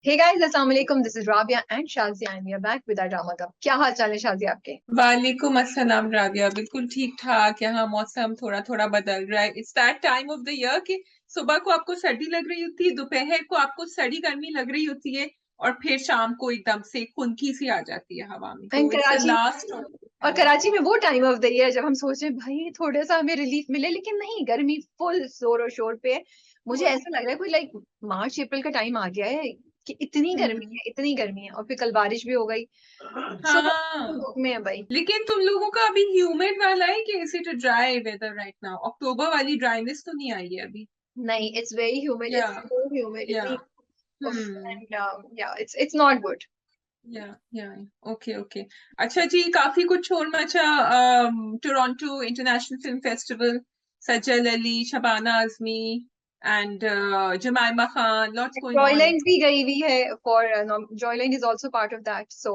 Hey guys, assalamu alaikum. This is Rabia and Shazia, and we are back with our drama club. क्या हाल चाल है शाजिया आपके? वालेकुम अस्सलाम राबिया। बिल्कुल ठीक ठाक। यहाँ मौसम थोड़ा थोड़ा बदल रहा है। It's that time of the year कि सुबह को आपको सर्दी लग रही होती है, दोपहर को आपको सड़ी गर्मी लग रही होती है, और फिर शाम को एकदम से खुनकी सी आ जाती है हवा में। एंड तो इट्स द कराची लास्ट और ऑफ। कराची में वो टाइम ऑफ द ईयर जब हम सोच रहे हैं भाई थोड़ा सा हमें रिलीफ मिले, लेकिन नहीं, गर्मी फुल जोर और शोर पे है। मुझे ऐसा लग रहा है कोई लाइक मार्च अप्रैल का टाइम आ गया है कि इतनी गर्मी हम्म। है, इतनी गर्मी है, और फिर कल बारिश भी हो गई। सो हाँ, धूप में है भाई। लेकिन तुम लोगों का अभी ह्यूमिड वाला है कि is it dry weather right now? अक्टूबर वाली ड्राइनेस तो नहीं आई है अभी? नहीं, it's very humid, yeah it's so humid, yeah इतनी hmm. And yeah it's not good. Yeah okay okay. अच्छा जी, काफी कुछ शोर मचा। Toronto international film festival, Sajal Ali, Shabana Azmi and Jemima Khan, lots going on. Joyland भी गई हुई है for Joyland is also part of that, so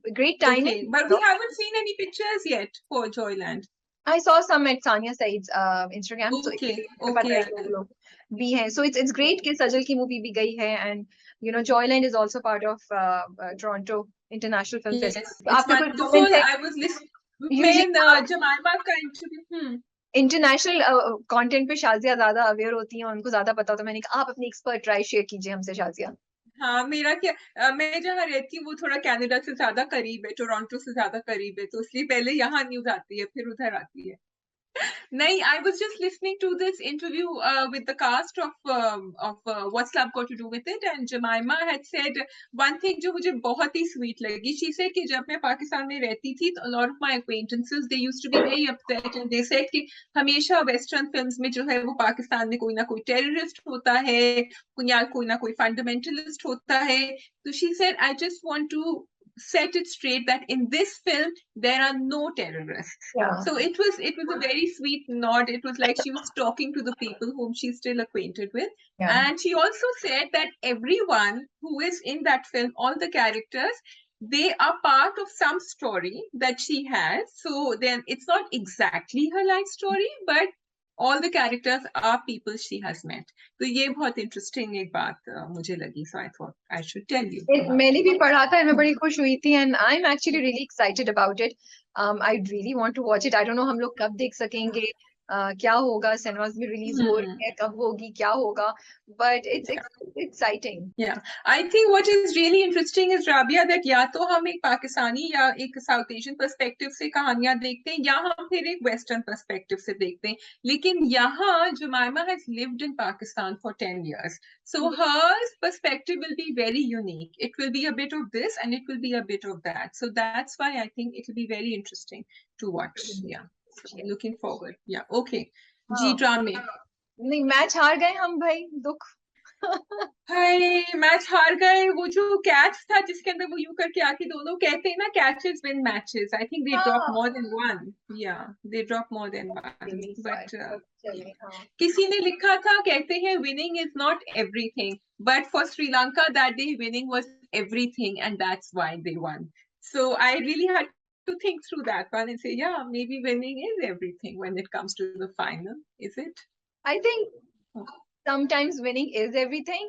great okay, timing. But we haven't seen any pictures yet for Joyland. I saw some at Sania Said's Instagram, so okay मुझे पता okay. है कि वो लोग भी हैं. So it's great कि सजल की मूवी भी गई है, and Joyland is also part of Toronto International Film yes, Festival. तो इट्स आपका कोई कमेंट वंडरफुल। है? आई वाज लिस्ट यूजुअली मैं जमाइमा का इंटरव्यू। इंटरनेशनल कंटेंट पे शाजिया ज्यादा अवेयर होती हैं, उनको ज्यादा पता होता है. मैंने कहा आप अपनी एक्सपर्ट राय शेयर कीजिए हमसे शाजिया. हाँ, मेरा क्या, मैं जहाँ रहती हूँ वो थोड़ा कनाडा से ज्यादा करीब है, टोरंटो से ज्यादा करीब है, तो इसलिए पहले यहाँ न्यूज आती है फिर उधर आती है। नहीं, I was just listening to this interview with the cast of What's Love Got to Do with It, and Jemima had said one thing जो मुझे बहुत ही sweet लगी. She said कि जब मैं पाकिस्तान में रहती थी तो a lot of my acquaintances they used to be very upset, and they said कि हमेशा वेस्टर्न फिल्म्स में जो है वो पाकिस्तान में कोई ना कोई टेररिस्ट होता है या कोई ना कोई फंडामेंटलिस्ट होता है. तो she said I just want to set it straight that in this film there are no terrorists. Yeah. So it was a very sweet nod. It was like she was talking to the people whom she's still acquainted with. Yeah. And she also said that everyone who is in that film, all the characters, they are part of some story that she has. So then it's not exactly her life story, but all the characters are people she has met. तो ये बहुत interesting एक बात मुझे लगी. So I thought I should tell you about मैंने it. भी पढ़ा था, मैं बड़ी खुश हुई थी, and I am actually really excited about it. I really want to watch it. I don't know हम लोग कब देख सकेंगे, क्या होगा, सिनेमास में रिलीज हो Hmm. रही है, कब होगी, क्या होगा, but it's exciting. Yeah, I think what is really interesting is Rabia that या तो हम एक पाकिस्तानी या एक साउथ एशियन पर्सपेक्टिव से कहानियां देखते हैं, या हम फिर एक वेस्टर्न पर्सपेक्टिव से देखते हैं. लेकिन यहाँ जुमाइमा has lived in Pakistan for 10 years, so her perspective will be very unique. It will be a bit of this and it will be a bit of that. So that's why I think it will be very interesting to watch. Yeah, so looking forward. Yeah, okay. जी हाँ, ड्रामे. नहीं, match हार गए हम भाई, दुख. हाय, match हार गए. वो जो कैच था जिसके अंदर वो यूं करके आके दोनों कहते हैं ना, catches win matches. I think they drop हाँ, more than one. Yeah, they drop more than one. really sad, but but चले, हाँ. किसी ने लिखा था, कहते हैं winning is not everything, but for Sri Lanka that day winning was everything and that's why they won. So I really had to think through that one and say, yeah, maybe winning is everything when it comes to the final, is it? I think sometimes winning is everything,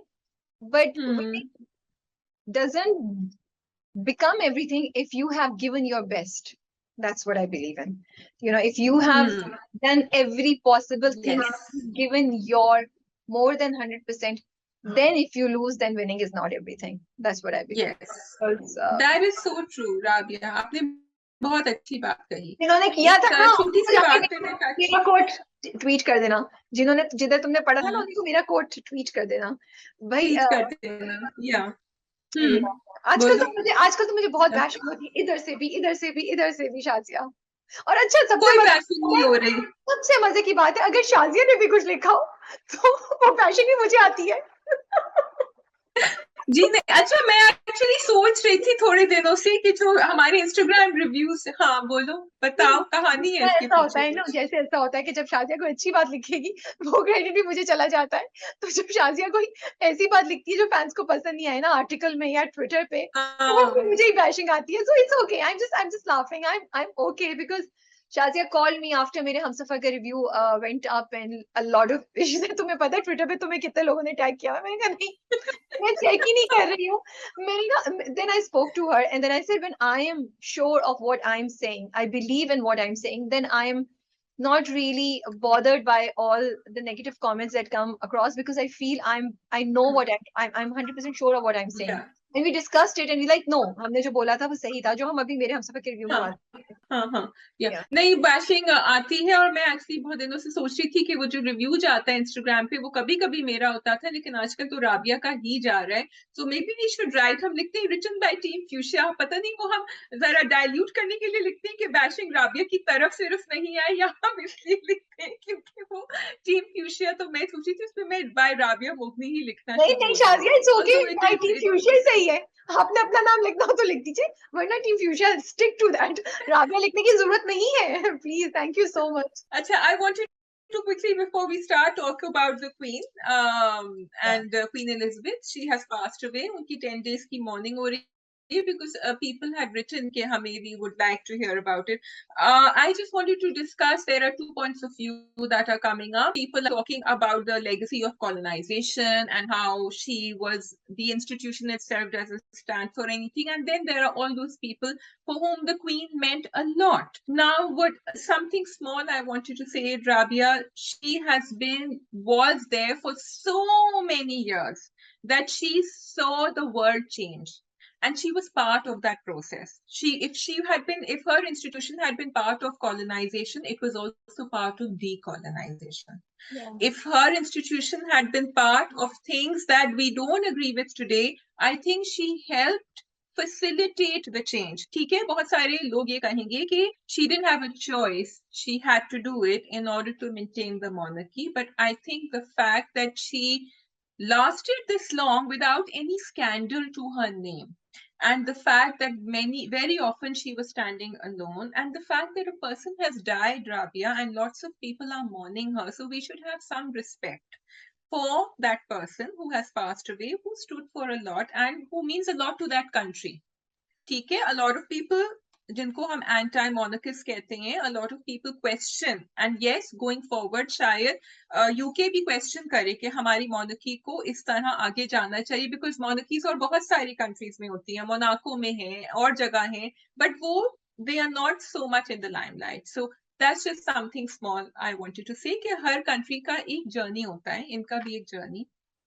but Hmm. winning doesn't become everything if you have given your best. That's what I believe in. If you have Hmm. done every possible thing Yes. and given your more than 100%, then if you lose, then winning is not everything. That's what I believe. Yes, Because, that is so true, Rabia. आपने बहुत अच्छी बात कही. जिन्होंने किया था एक ना छोटी उनको सी जाके बात पे मैं टच. मेरा कोट ट्वीट कर देना. जिधर तुमने पढ़ा था ना, हाँ, उनको मेरा कोट ट्वीट कर देना भाई. ट्वीट करते हैं ना. या. ये हम्म. बात है. आजकल बोलो. तो मुझे आजकल तो मुझे बहुत बैशिंग होती है, इधर से भी, इधर से भी, इधर से भी, शाजिया. और अच्छा, कोई बैशिंग नहीं हो रही. सबसे मजे की बात है, अगर शाजिया ने भी कुछ लिखा हो तो वो बैशिंग भी मुझे आती है. जी नहीं, अच्छा मैं एक्चुअली सोच रही थी थोड़े दिनों से कि जो हमारे इंस्टाग्राम रिव्यूज. हाँ बोलो, बताओ, कहानी है इसके ऐसा होता पीछे है ना, कुछ. जैसे ऐसा होता है कि जब शाजिया कोई अच्छी बात लिखेगी वो क्रेडिट भी मुझे चला जाता है. तो जब शाजिया कोई ऐसी बात लिखती है जो फैंस को पसंद नहीं आए ना, आर्टिकल में या ट्विटर पे, तो वो फिर हाँ. मुझे ही बैशिंग आती है. So it's okay, I am just laughing, I am okay, because Shazia called me after मेरे हमसफर का review went up and a lot of तुम्हें पता है ट्विटर पे तुम्हें कितने लोगों ने टैग किया? मैंने कहा नहीं, मैं चेक ही नहीं कर रही हूँ। मैंने कहा, then I spoke to her and then I said, when I am sure of what I'm saying, I believe in what I'm saying, then I am not really bothered by all the negative comments that come across, because I feel I know what I'm 100% sure of what I'm saying. Yeah. And we discussed it and we like, no, हमने जो बोला था वो सही था, जो हम अभी मेरे हमसफर के रिव्यू में बात कर रहे थे। हाँ या Yeah. नहीं, बैशिंग आती है और मैं एक्चुअली बहुत दिनों से सोच रही थी कि वो जो रिव्यू जाता है इंस्टाग्राम पे वो कभी कभी मेरा होता था, लेकिन आजकल तो राबिया का ही जा रहा है। So maybe we should write, हम लिखते हैं रिटन बाय टीम फ्यूशिया, पता नहीं वो हम जरा डाइल्यूट करने के लिए लिखते हैं कि बैशिंग राबिया की तरफ सिर्फ नहीं है, या हम इसलिए लिखते हैं क्योंकि वो टीम फ्यूशिया। तो मैं सोची थी उसमें मैं बाय राबिया मुगनी ही लिखना नहीं शुरू नहीं हो जाऊं। Shazia, it's okay, Although it my is- team it- fuchsia ही सही है। आपने अपना नाम लिखना हो तो लिख दीजिए, वरना team fuchsia, stick to that. Rabia लिखने की जरूरत नहीं है, please, thank you so much. Acha, I wanted to quickly, before we start, talk about the Queen and Queen Elizabeth. She has passed away. उनकी 10 days की mourning हो रही है because people had written कि हमें, we would like to hear about it. I just wanted to discuss, there are 2 points of view that are coming up. People are talking about the legacy of colonization and how she was, the institution itself doesn't stand for anything. And then there are all those people for whom the Queen meant a lot. Now, what something small I wanted to say, Rabia, she was there for so many years that she saw the world change. And she was part of that process. If her institution had been part of colonization, it was also part of decolonization. Yeah. If her institution had been part of things that we don't agree with today, I think she helped facilitate the change. ठीक है, बहुत सारे लोग ये कहेंगे कि she didn't have a choice, she had to do it in order to maintain the monarchy. But I think the fact that she lasted this long without any scandal to her name, and the fact that very often she was standing alone, and the fact that a person has died, Rabia, and lots of people are mourning her, so we should have some respect for that person who has passed away, who stood for a lot and who means a lot to that country. ठीक है, a lot of people जिनको हम anti मोनर्किस्ट कहते हैं, a lot of people question, and yes, going forward शायद UK भी question करे कि हमारी मोनर्की को इस तरह आगे जाना चाहिए, बिकॉज मोनर्कीज और बहुत सारी कंट्रीज में होती हैं, मोनाको में है और जगह है, बट वो they are not so much in the limelight. So that's just something small I wanted to say कि हर कंट्री का एक जर्नी होता है, इनका भी एक जर्नी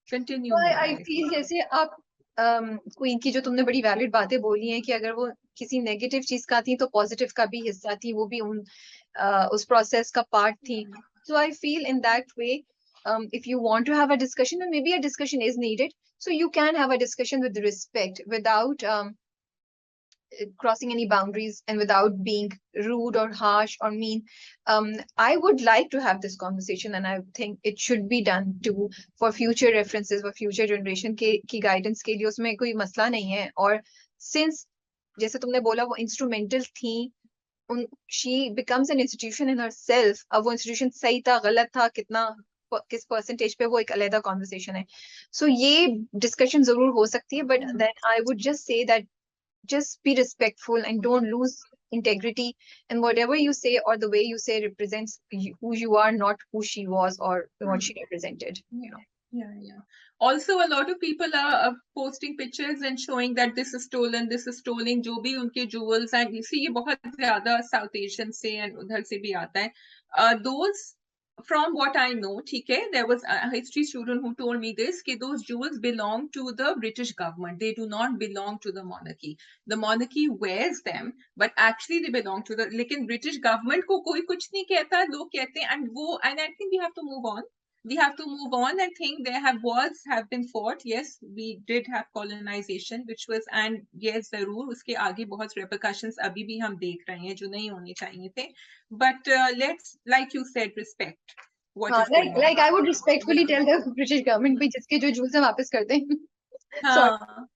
कंटिन्यू हो रहा आई है। फील जैसे आप क्वीन की जो तुमने बड़ी वैलिड बातें बोली हैं कि अगर वो किसी नेगेटिव चीज का थी तो पॉजिटिव का भी हिस्सा थी, वो भी उस प्रोसेस का पार्ट थी। So I feel in that way, if you want to have a discussion, and maybe a discussion is needed, so you can have a discussion with respect, without crossing any boundaries and without being rude or harsh or mean. I would like to have this conversation, and I think it should be done too, for future references, for future generation की guidance के लिए, उसमें कोई मसला नहीं है। और since जैसे तुमने बोला वो instrumental थी, she becomes an institution in herself. अब वो institution सही था गलत था किस परसेंटेज पे, वो एक अलग कॉन्वर्सेशन है। सो ये डिस्कशन जरूर हो सकती है, but then I would just say that just be respectful and don't lose integrity, and whatever you say or the way you say represents who you are, not who she was or what she represented, you know. Yeah. Also, a lot of people are posting pictures and showing that this is stolen, जो भी उनके jewels हैं, इसी ये बहुत ज़्यादा South Asian से and उधर से भी आता है। Those, from what I know, ठीक है, there was a history student who told me this, कि those jewels belong to the British government. They do not belong to the monarchy. The monarchy wears them, but actually they belong to the, लेकिन British government को कोई कुछ नहीं कहता, लोग कहते हैं, and I think we have to move on. We have to move on and think wars have been fought. Yes, we did have colonization, which was, and yes, जरूर उसके आगे बहुत repercussions अभी भी हम देख रहे हैं जो नहीं होने चाहिए थे. But let's, like you said, respect what is going on. Like I would respectfully tell the British government, भाई जिसके जो jewels हैं वापस कर दें. हाँ,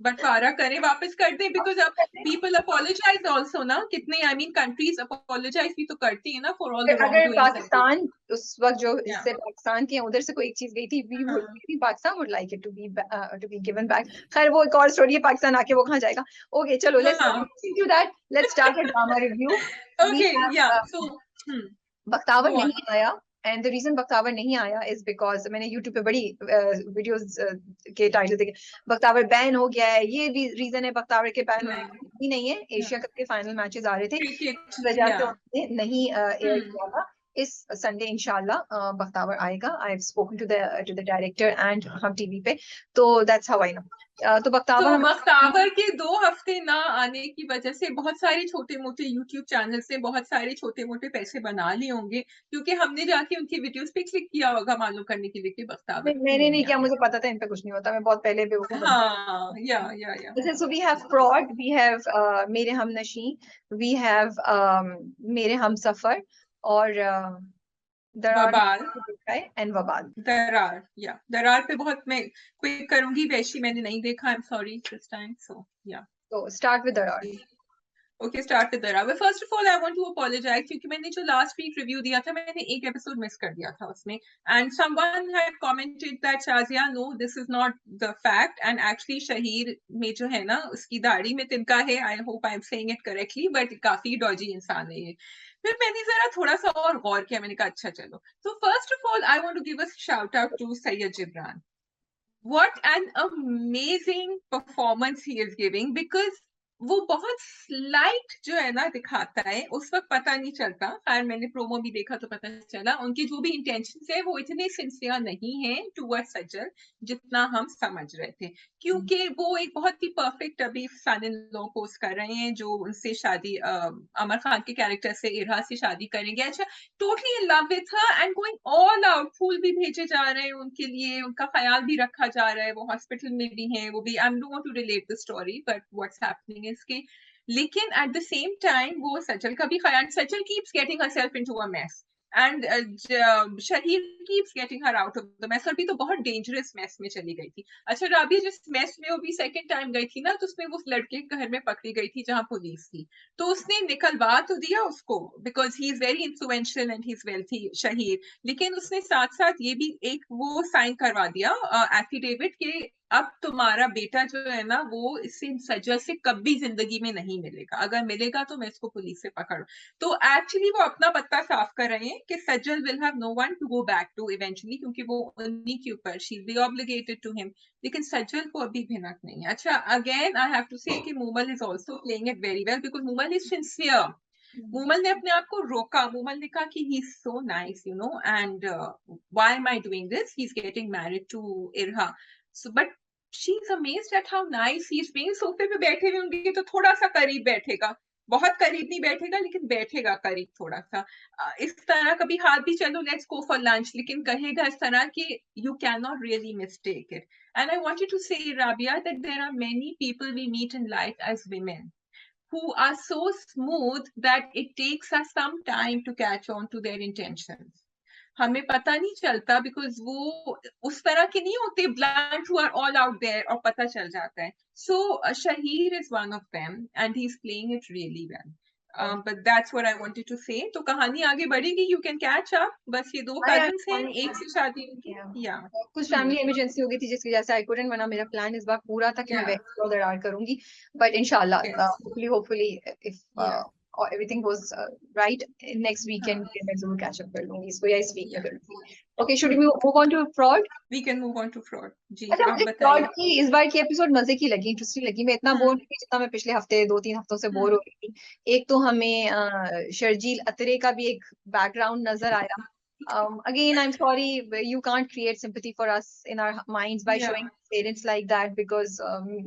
बंटवारा करें, वापस कर दें, बिकॉज अब पीपल अपोलोजाइज ऑल्सो ना, कितने आई मीन कंट्रीज अपोलोजाइज भी तो करती है ना फॉर ऑल द अगर रॉन्ग डूइंग्स। पाकिस्तान उस वक्त जो या इससे पाकिस्तान के उधर से कोई एक चीज गई थी, Pakistan would like it to be given back. खैर वो एक और स्टोरी है, पाकिस्तान आके वो कहाँ जाएगा। ओके चलो, लेट्स हाँ to that, let's start a drama review. Okay या सो बख्तावर गो ऑन। नहीं आया, एंड द रीजन बख्तावर नहीं आया इज बिकॉज मैंने यूट्यूब पे बड़ी वीडियोस के टाइटल देखे, बख्तावर बैन हो गया है, ये भी रीजन है बख्तावर के बैन होने का। ही नहीं है, एशिया कप के फाइनल मैचेस आ रहे थे, क्रिकेट इस वजह या से उन्होंने नहीं एयर किया था। इस संडे इंशाल्लाह बख्तावर आएगा। I have spoken to the director and Hum TV पे, तो दैट्स हाउ आई नो। तो बख्तावर तो हम बख्तावर के 2 हफ्ते ना आने की वजह से बहुत सारे छोटे मोटे यूट्यूब चैनल से बहुत सारे छोटे मोटे पैसे बना लिए होंगे, क्योंकि हमने जाके उनकी वीडियोस पे क्लिक किया होगा मालूम करने के लिए कि बख्तावर क्यों मैंने नहीं नहीं किया, आया। मुझे पता था इन पे कुछ नहीं होता, मैं बहुत पहले बेवकूफ बन हाँ या गई। So we have fraud, we have मेरे हमनशी, we have मेरे हमसफर, और दरार बबाल एंड वबाल। दरार, या दरार पे बहुत मैं क्विक करूंगी, वैशी मैंने नहीं देखा, I am sorry this time, so yeah तो start with Dararr. Okay start with Dararr. First of all I want to apologise, क्योंकि मैंने जो लास्ट वीक रिव्यू दिया था, मैंने एक एपिसोड मिस कर दिया था उसमें, and someone had commented that Shazia no this is not the fact, and actually Shaheer में जो है ना उसकी दाढ़ी में तिनका है, I hope I am saying it correctly, but काफी डॉजी इंसान है ये। फिर मैंने जरा थोड़ा सा और गौर किया, मैंने कहा अच्छा चलो, तो first of all I want to give a shout out to Syed Jibran. What an amazing performance he is giving, because वो बहुत स्लाइट जो है ना दिखाता है, उस वक्त पता नहीं चलता, खैर मैंने प्रोमो भी देखा तो पता चला उनकी जो भी इंटेंशन है वो इतने सिंसियर नहीं है टुवर्ड्स सज्जल जितना हम समझ रहे थे, क्योंकि वो एक बहुत ही परफेक्ट अभी सन इन लॉ पोस्ट कर रहे हैं, जो उनसे शादी अमर खान के कैरेक्टर से इरहा से शादी करेंगे। अच्छा, totally in love with her and going all out, फूल भी भेजे जा रहे हैं उनके लिए, उनका ख्याल भी रखा जा रहा है, वो हॉस्पिटल में भी हैं, वो भी, I don't want to relate the story but what's happening is के, लेकिन एट द सेम टाइम वो सचल का भी ख्याल, Sachal keeps getting herself into a mess and Shaheed keeps getting her out of the mess, और भी तो बहुत डेंजरस मेस में चली गई थी। अच्छा, राबिया जिस मेस में वो भी सेकंड टाइम गई थी ना, तो उसमें वो लड़के के घर में पकड़ी गई थी जहां पुलिस थी, तो उसने निकलवा तो दिया उसको, because he is very influential and he is wealthy शहीद, लेकिन उसने साथ साथ ये भी एक वो साइन करवा दिया एफिडेविट के अब तुम्हारा बेटा जो है ना वो इससे सज्जल से कभी जिंदगी में नहीं मिलेगा, अगर मिलेगा तो मैं इसको पुलिस से पकड़। तो एक्चुअली वो अपना पत्ता साफ कर रहे हैं कि Sajal will have no one to go back to eventually, क्योंकि वो उन्हीं के ऊपर she be obligated to him, लेकिन सज्जल को अभी भिनक नहीं है। अच्छा, again I have to say कि Moomal is also playing it very well, because Moomal is sincere, Moomal ने अपने आप को रोका, मूमल ने कहा कि he is so nice you know, and why am I doing this, he is getting married to Irha, so but she is amazed at how nice he is being. सोफे पे बैठे हुए होंगे तो थोड़ा सा करीब बैठेगा, बहुत करीब नहीं बैठेगा लेकिन बैठेगा करीब थोड़ा सा, इस तरह कभी हाथ भी चलो लेट्स गो फॉर लंच, लेकिन कहेगा इस तरह कि you can not really mistake it. And I wanted to say Rabia that there are many people we meet in life as women who are so smooth that it takes us some time to catch on to their intentions. हमें पता नहीं चलता because वो उस तरह के नहीं होते blunt who are all out there और पता चल जाता है। So Shaheer is one of them and he is playing it really well, but that's what I wanted to say. तो कहानी आगे बढ़ेगी, यू कैन कैच अप, बस ये 2 कजिन्स हैं, एक से शादी उनकी या कुछ फैमिली इमरजेंसी हो गई थी जिसकी वजह से आई कुडंट, वरना मेरा प्लान इस बार पूरा था कि मैं Yeah. वेस्ट दरार करूंगी, बट इंशाल्लाह Yes. Hopefully if Yeah. everything goes right, next weekend मैं जरूर कैच अप कर लूंगी इसको, या इस वीक में करूंगी। Okay, should we move on to fraud? We can move on to fraud. जी अच्छा, आप मुझे बताइए। फ्रॉड की इस बार की एपिसोड मजे की लगी, इंटरेस्टिंग लगी, मैं इतना बोर नहीं हुई जितना मैं पिछले हफ्ते 2-3 हफ्तों से बोर हो रही थी। एक तो हमें शर्जील अतरे का भी एक बैकग्राउंड नजर आया। Again, I'm sorry, you can't create sympathy for us in our minds by Yeah. showing parents like that, because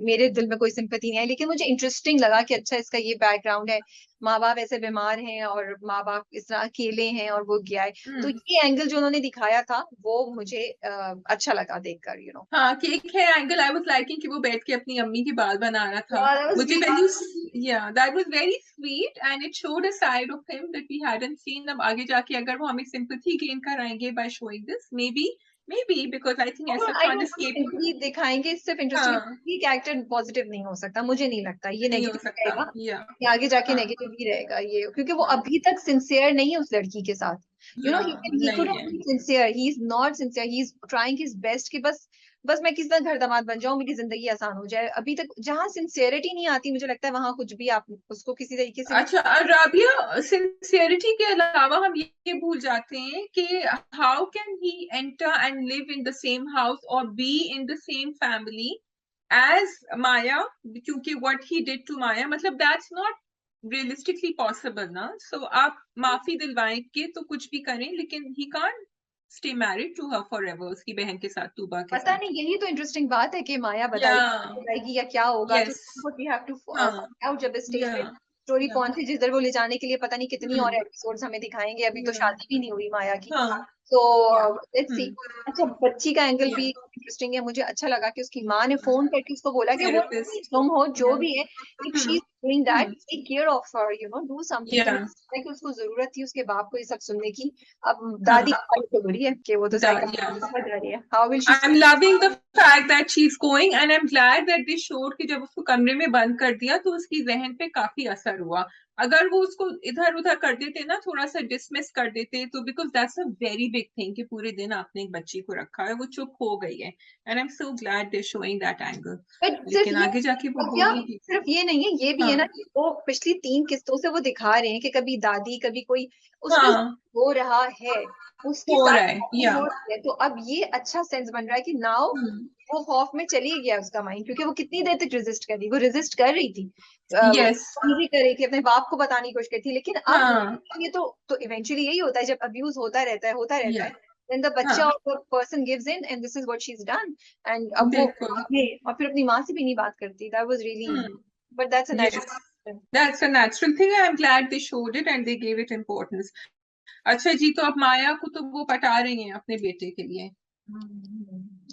मेरे दिल में कोई sympathy नहीं है, लेकिन मुझे इंटरेस्टिंग लगा कि अच्छा इसका ये बैकग्राउंड है, माँ बाप ऐसे बीमार हैं और माँ बाप इस तरह अकेले हैं और वो गया है, तो ये एंगल जो उन्होंने दिखाया था वो मुझे अच्छा लगा देखकर, यू नो। हाँ, केक है एंगल, आई वाज लाइकिंग कि वो बैठ के अपनी अम्मी की बाल बना रहा था, Yeah, that was मुझे beautiful. वैल्यू या that was very sweet and it showed a side of him that we hadn't seen. अब आगे जाके अगर वो हमें सिंपैथी गेन कराएंगे by showing this, maybe maybe because I think ऐसा I fun don't escape simply दिखाएंगे सिर्फ इंटरेस्टिंग, हाँ ये कैरेक्टर पॉजिटिव नहीं हो सकता, मुझे नहीं लगता ये नहीं हो नेगेटिव सकता रहेगा, या ये आगे जाके हाँ नेगेटिव ही रहेगा ये, क्योंकि वो हाँ अभी तक सिंसियर नहीं है उस लड़की के साथ, यू नो ही नहीं कुड है be sincere, he is not sincere, he is trying his best कि बस मैं किसी तरह घर दामाद बन जाऊं, मेरी जिंदगी आसान हो जाए, अभी तक जहां सिंसियरिटी नहीं आती मुझे लगता है वहां कुछ भी आप उसको किसी तरीके से भी अच्छा राबिया सिंसियरिटी के अलावा हम ये भूल जाते हैं कि how can he enter and live in the same house और be in the same family as Maya, क्योंकि what he did to Maya, मतलब दैट्स नॉट रियलिस्टिकली पॉसिबल ना। सो आप माफी दिलवाएं के तो कुछ भी करें, लेकिन he can't stay married to her forever, उसकी बहन के साथ, तूबा के पता साथ। नहीं, यही तो इंटरेस्टिंग बात है कि माया या बताएगी या क्या होगा, तो यस वी हैव टू हाँ फाइंड आउट जब स्टेज या पे स्टोरी या पहुंचे, जिधर वो ले जाने के लिए पता नहीं कितनी और हम्म एपिसोड्स हमें दिखाएंगे, अभी तो या शादी भी नहीं हुई माया की, हाँ तो या लेट्स सी। अच्छा, बच्ची का एंगल या भी इंटरेस्टिंग है, मुझे अच्छा लगा कि उसकी माँ ने फोन करके उसको बोला कि वो थेरेपिस्ट तुम हो जो या भी है, if she is doing that hmm take care of her, you know do something, तो या मुझे लगता है कि उसको जरूरत थी उसके बाप को ये सब सुनने की। अब दादी हाँ तो बुरी है कि वो तो या साइकिल समझ रही है, how will she. I'm loving the fact that she's going and I'm glad that they showed कि जब उसको कमरे में बंद कर दिया तो उसकी जहन पे काफी असर हुआ। अगर वो उसको इधर उधर कर देते ना, थोड़ा सा डिसमिस कर देते, तो because that's a very big thing कि पूरे दिन आपने एक बच्ची को रखा है, वो चुप हो गई है, and I am so glad they showing that angle. But सिर्फ लेकिन ये, आगे जाके वो और क्या बोलेगी। सिर्फ ये नहीं है, ये भी है हाँ ना कि वो पिछली 3 किस्तों से वो दिखा रहे हैं कि कभी दादी कभी कोई उसमें हाँ हो रहा है, उसके हो साथ रहा है दादी या हो रही है, तो अब ये अच्छा सेंस बन रहा है कि नाउ वो खौफ में चली गया उसका माइंड, क्योंकि वो कितनी देर तक रेजिस्ट कर रही, वो रेजिस्ट कर रही थी, यस चीजें कर रही थी, अपने बाप को बताने की कोशिश कर रही थी, लेकिन अब हाँ ये तो इवेंचुअली यही होता है जब अब्यूज होता रहता या है, then the हाँ बच्चा और the person gives in and this is what she's done, and अब वो बिल्कुल और फिर अपनी माँ से भी नहीं बात करती, that was really, but that's a yes natural. That's a natural thing, I am glad they showed it and they gave it importance. अच्छा जी, तो अब माया को तो वो पटा रही हैं अपने बेटे के लिए,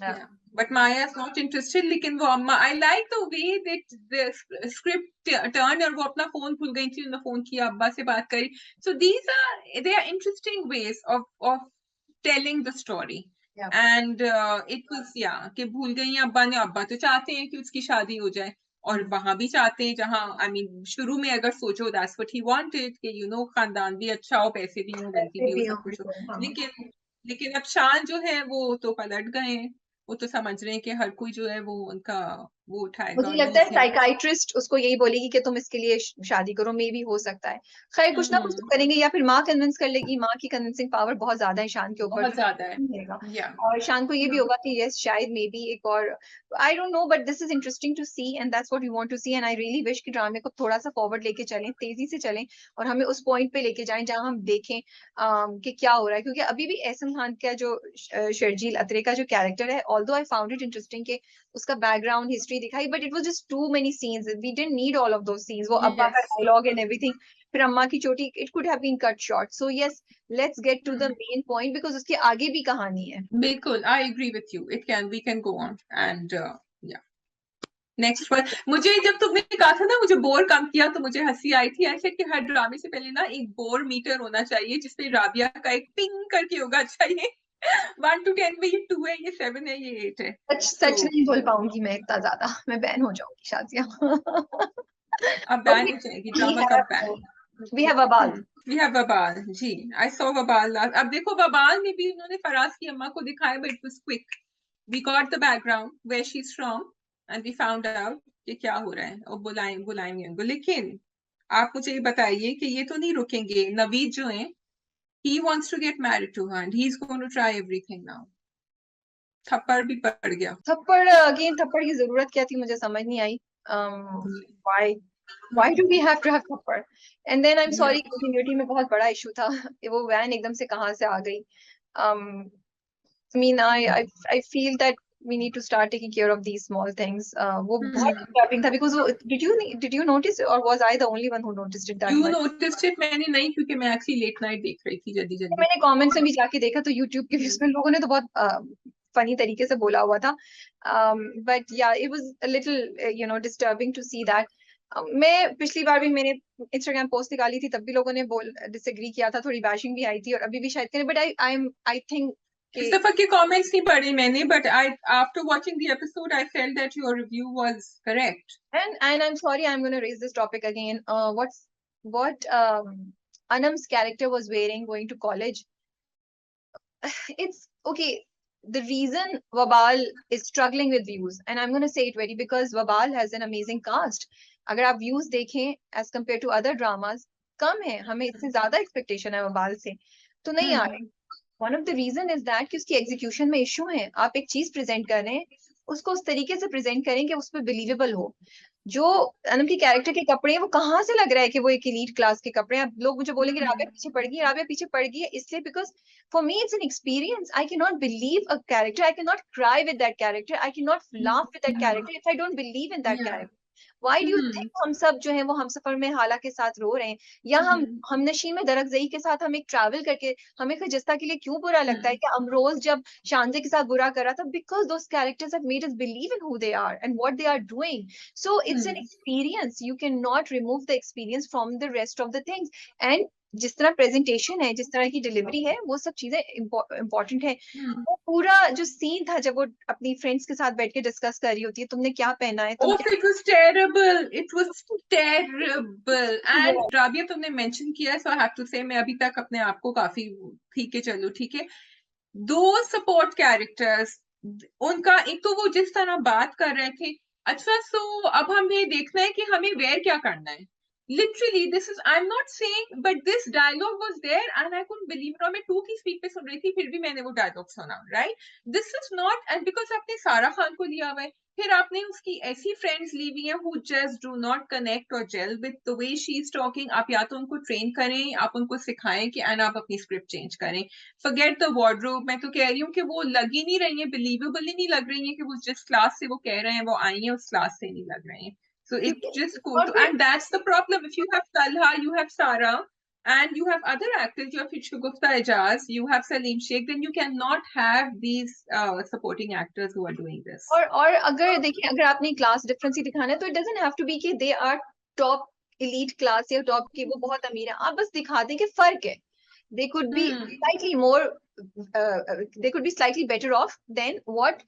Yeah. But Maya is not interested, लेकिन वो अम्मा, I like the way that script turn, और वो अपना फोन भूल गई थी, उन्होंने फोन किया, अब्बा से बात करी। So these are they are interesting ways of telling the story, Yeah. And it was या कि भूल गई हैं अब्बा ने, अब्बा तो चाहते हैं कि उसकी शादी हो जाए, और वहां भी चाहते हैं जहां आई मीन शुरू में अगर सोचो दैट्स व्हाट ही वांटेड कि यू नो खानदान भी अच्छा हो, पैसे भी हो, लड़की भी हो, सब कुछ हो, हाँ। लेकिन अब शान जो है वो तो पलट गए हैं, वो तो समझ रहे हैं कि हर कोई जो है वो उनका वो उठाएगा मुझे और लगता है लीज है। साइकाइट्रिस्ट उसको यही बोलेगी कि तुम इसके लिए शादी करो, मे भी हो सकता है, खैर कुछ ना कुछ तो करेंगे, या फिर माँ कन्विंस कर लेगी, माँ की कन्विंसिंग पावर बहुत ज्यादा है शान के ऊपर, बहुत तो ज्यादा है मिलेगा। या और शान को ये भी होगा कि यस शायद मे बी एक और, I don't know, but this is interesting to see and that's what we want to see, and I really wish कि ड्रामे को थोड़ा सा फॉरवर्ड लेके चलें, तेजी से चलें, और हमें उस पॉइंट पे लेके जाएं जहां हम देखें कि क्या हो रहा है, क्योंकि अभी भी एहसन खान का जो शर्जील अत्रे का जो कैरेक्टर है, although I found it interesting कि उसका बैकग्राउंड हिस्ट्री दिखाई, but it was just too many scenes, we didn't need all of those scenes, वो अब्बा का यस डायलॉग एंड एवरीथिंग, फिर अम्मा की चोटी, it could have been cut short, so yes let's get to the main point, because उसके आगे भी कहानी है। बिल्कुल, I agree with you, it can we can go on and या नेक्स्ट पर। मुझे जब तुमने कहा था ना मुझे बोर कम किया, तो मुझे हंसी आई थी ऐसे कि हर ड्रामे से पहले ना एक बोर मीटर होना चाहिए जिसपे राबिया का एक पिंग करके होगा चाहिए 1 to 10 में ये 2 है, ये 7 है, ये 8 है, सच सच तो नहीं बोल पाऊंगी मैं इतना ज्यादा, मैं बैन हो जाऊंगी शाजिया। अब बैन हो जाएगी, ड्रामा कब बैन। We have Wabaal. We have Wabaal जी, आई सॉ वबाल लास्ट। अब देखो वबाल में भी उन्होंने फराज की अम्मा को दिखाया, but it was quick, we got the background where she is from and we found out कि क्या हो रहा है, और बुलाएंगे उनको। लेकिन आप मुझे ये बताइए कि ये तो नहीं रुकेंगे, नवीद जो है he wants to get married to her and he's going to try everything now। थप्पड़ भी पड़ गया। थप्पड़ अगेन, थप्पड़ की जरूरत क्या थी मुझे समझ नहीं आई, why why do we have to have thappad, and then I am sorry, continuity में बहुत बड़ा इशू था, वो वैन एकदम से कहाँ से आ गई, I mean, I feel that we need to start taking care of these small things. वो बहुत disturbing था, because वो did you notice, or was I the only one who noticed it that You much? noticed it, मैंने नहीं, क्योंकि मैं actually let night देख रही थी जल्दी जल्दी। मैंने कमेंट्स में भी जाके देखा तो YouTube के उसमें लोगों ने तो बहुत फनी तरीके से बोला हुआ था, but yeah, it was a little disturbing to see that. मैं पिछली बार भी मैंने इंस्टाग्राम पोस्ट निकाली थी, तब भी लोगों ने डिसएग्री किया था, थोड़ी बैशिंग भी आई थी, और अभी भी शायद करें, बट आई थिंक इस दफा के कमेंट्स नहीं पढ़े मैंने, but after watching the episode I felt that your review was correct. And I'm sorry, I'm going to raise this topic again. What Anam's character was wearing going to college. It's okay. The reason Wabal is struggling with views, and I'm going to say it very because Wabal has an amazing cast. अगर आप views देखें as compared to other dramas, कम है. हमें इससे ज्यादा expectation है वबाल से, तो नहीं आ रहे. One of the reason is that कि उसकी execution में issue है. आप एक चीज present कर रहे हैं, उसको उस तरीके से present करें कि उस पर believable हो. जो अनम की कैरेक्टर के कपड़े हैं वो कहाँ से लग रहा है कि वो एक एलीट क्लास के कपड़े हैं. अब लोग मुझे बोलेंगे राबिया पीछे पड़ गई, राबिया पीछे पड़ गई है इसलिए because for me it's an experience. I can not believe a character, I can not cry with that character, I can not laugh with that character if I don't believe in that character. Why do you think हम सब जो है वो हम सफर में हाला के साथ रो रहे हैं, या हम नशीन में दरकजई के साथ हम एक ट्रैवल करके हमें खजिस्ता के लिए क्यों बुरा लगता है कि अमरोज जब शानजे के साथ बुरा करा था, because those characters have made us believe in who they are and what they are doing. So it's an experience, you can not remove the experience from the rest of the things. And जिस तरह presentation है, जिस तरह की delivery है, वो सब चीजें इम्पोर्टेंट है. वो पूरा जो सीन था जब वो अपनी फ्रेंड्स के साथ बैठ के डिस्कस कर रही होती है, तुमने क्या पहना है, तुम क्या... It was terrible. It was terrible. And Rabia तुमने मेंशन किया, so I have to say मैं अभी तक अपने आप को काफी ठीक है, चलो ठीक है. दो सपोर्ट कैरेक्टर्स, उनका एक तो वो जिस तरह बात कर रहे थे, अच्छा सो अब हमें देखना है कि हमें वेयर क्या करना है. Literally, this is, I'm not saying, but this dialogue was there and I couldn't believe it. और मैं 2 की स्पीड पे सुन रही थी, फिर भी मैंने वो डायलॉग सुना, right? This is not, and because आपने सारा खान को लिया हुआ है, फिर आपने उसकी ऐसी फ्रेंड्स ली हुई हैं who just do not connect or gel with the way she is talking. आप या तो उनको ट्रेन करें, आप उनको सिखाएं कि एंड आप अपनी स्क्रिप्ट चेंज करें. Forget the wardrobe. मैं तो कह रही हूँ कि वो लग ही नहीं रही है, बिलीवेबल ही नहीं लग रही है कि वो जिस क्लास से वो कह रहे हैं वो आई है उस क्लास से नहीं लग रहे हैं. So it just goes to, and that's the problem. If you have Talha, you have Sara, and you have other actors, you have Shagufta Ijaz, you have Salim Sheikh, then you cannot have these supporting actors who are doing this. और अगर देखिए, अगर आपने class difference ही दिखाना है तो it doesn't have to be कि they are top elite class या टॉप की वो बहुत अमीर है. आप बस दिखा दें कि फर्क है. They could be slightly more, they could be slightly better off than what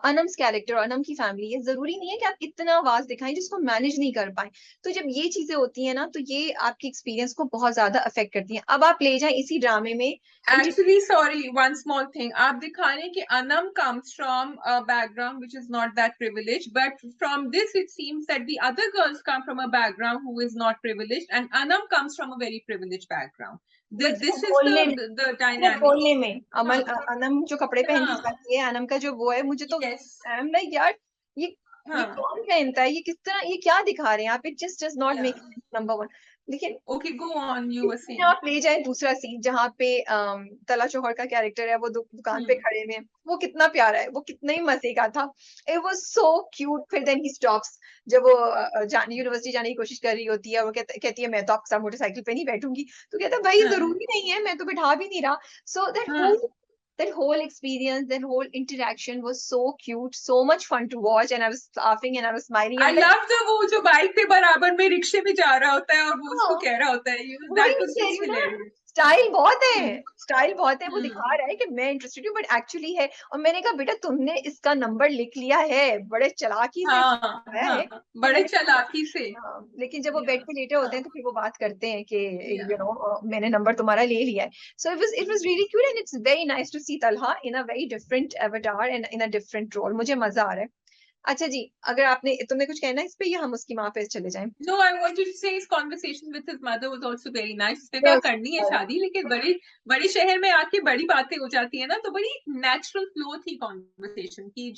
Anam's character और अनम की फैमिली है. जरूरी नहीं है कि आप इतना आवाज दिखाएं जिसको मैनेज नहीं कर पाए. तो जब ये चीजें होती है ना, तो ये आपकी एक्सपीरियंस को बहुत ज्यादा अफेक्ट करती हैं. अब आप ले जाएं इसी ड्रामे में. Actually, sorry, one small thing. आप दिखा रहे हैं कि Anam comes from a background which is not that privileged, but from this it seems that the other girls come from a background who is not privileged, and Anam comes from a very privileged background. This is the dynamic. बोलने में अमल अनम जो कपड़े पहन के जाती है, अनम का जो वो है, मुझे तो आई एम लाइक यार ये कौन पहनता है, ये किस तरह, ये क्या दिखा रहे हैं आप. It just does not make sense, number 1. लेकिन okay, go on, you were saying. आप ले जाए दूसरा सीन जहाँ पे तला चौहर का कैरेक्टर है, वो दुकान पे खड़े हुए हैं, वो कितना प्यारा है, वो कितना ही मजे का था. It was so cute. फिर देन ही स्टॉप्स जब वो यूनिवर्सिटी जाने की कोशिश कर रही होती है, वो कहती है मैं तो आपके साथ मोटरसाइकिल पे नहीं बैठूंगी, तो कहता है भाई जरूरी नहीं है, मैं तो बिठा भी नहीं रहा. सो that whole experience, that whole interaction was so cute, so much fun to watch, and I was laughing and I was smiling. I love the वो जो बाइक पे बराबर में रिक्शे में जा रहा होता है और वो उसको कह रहा होता है, that was just hilarious. Style बहुत है, स्टाइल बहुत है. वो दिखा रहा है कि मैं इंटरेस्टेड हूँ, बट एक्चुअली है. और मैंने कहा बेटा तुमने इसका नंबर लिख लिया है, बड़े चालाकी से है, बड़े चालाकी से. लेकिन जब वो बेड पे लेटे होते हैं तो फिर वो बात करते हैं कि यू नो मैंने नंबर तुम्हारा ले लिया है. So it was really cute and it's very nice to see Talha in a very different avatar and in a different role. मुझे मजा आ रहा है. अच्छा जी, अगर आपने तुमने कुछ कहना है इस पे, या हम उसकी माँ पे चले जाएं? No, I wanted to say his conversation with his mother was also very nice. उसने कहा करनी है शादी, लेकिन बड़े शहर में आके बड़ी बातें हो जाती है ना, तो बड़ी नेचुरल फ्लो थी कॉन्वर्सेशन की,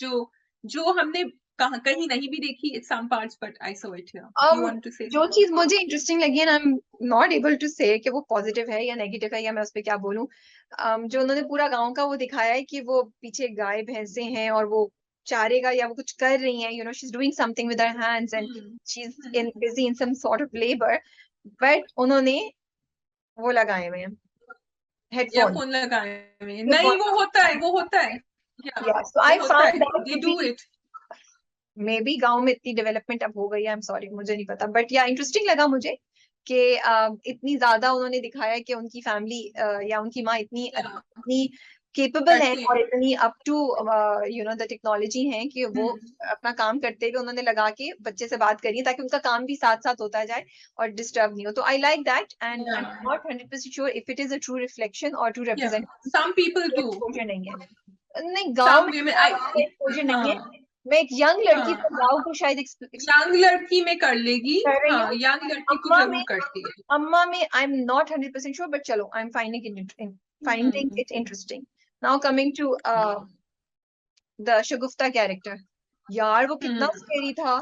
जो हमने कहीं नहीं भी देखी in some parts, but I saw it here. You want to say? जो चीज मुझे इंटरेस्टिंग लगी है, I am not able to say कि वो पॉजिटिव है या नेगेटिव है, या मैं उस पर क्या बोलूं. जो उन्होंने पूरा गांव का वो दिखाया है कि वो पीछे गाय भैंसे हैं और वो चारेगा या वो कुछ कर रही हैं, you know she is doing something with her hands and she is in busy in some sort of labour, but उन्होंने वो लगाए हुए हैं हेडफोन लगाए हुए हैं. नहीं, वो होता है so I found that they do it. May be गांव में इतनी डेवलपमेंट अब हो गई है, आई एम सॉरी मुझे नहीं पता, बट या इंटरेस्टिंग लगा मुझे कि इतनी ज्यादा उन्होंने दिखाया कि उनकी फैमिली या उनकी माँ इतनी केपेबल है करती और है। इतनी अप टू द टेक्नोलॉजी है कि वो अपना काम करते हुए उन्होंने लगा के बच्चे से बात करी है ताकि उनका काम भी साथ साथ होता जाए और डिस्टर्ब नहीं हो। तो I like that and I am Yeah, not 100% sure if it is a true reflection or true yeah. Represent. Some people do. Exposure नहीं है, नहीं गांव Some में women, एक्सपोजर नहीं है। हाँ, मैं एक यंग लड़की हाँ, को गांव को शायद यंग लड़की में कर लेगी, कर रही हाँ, हूँ। यंग लड़की तो अम्मा जरूर में करती है। अम्मा में I am not 100% sure, but चलो I am finding it interesting. Now coming to the Shagufta character, यार वो कितना हम्म। स्केरी था।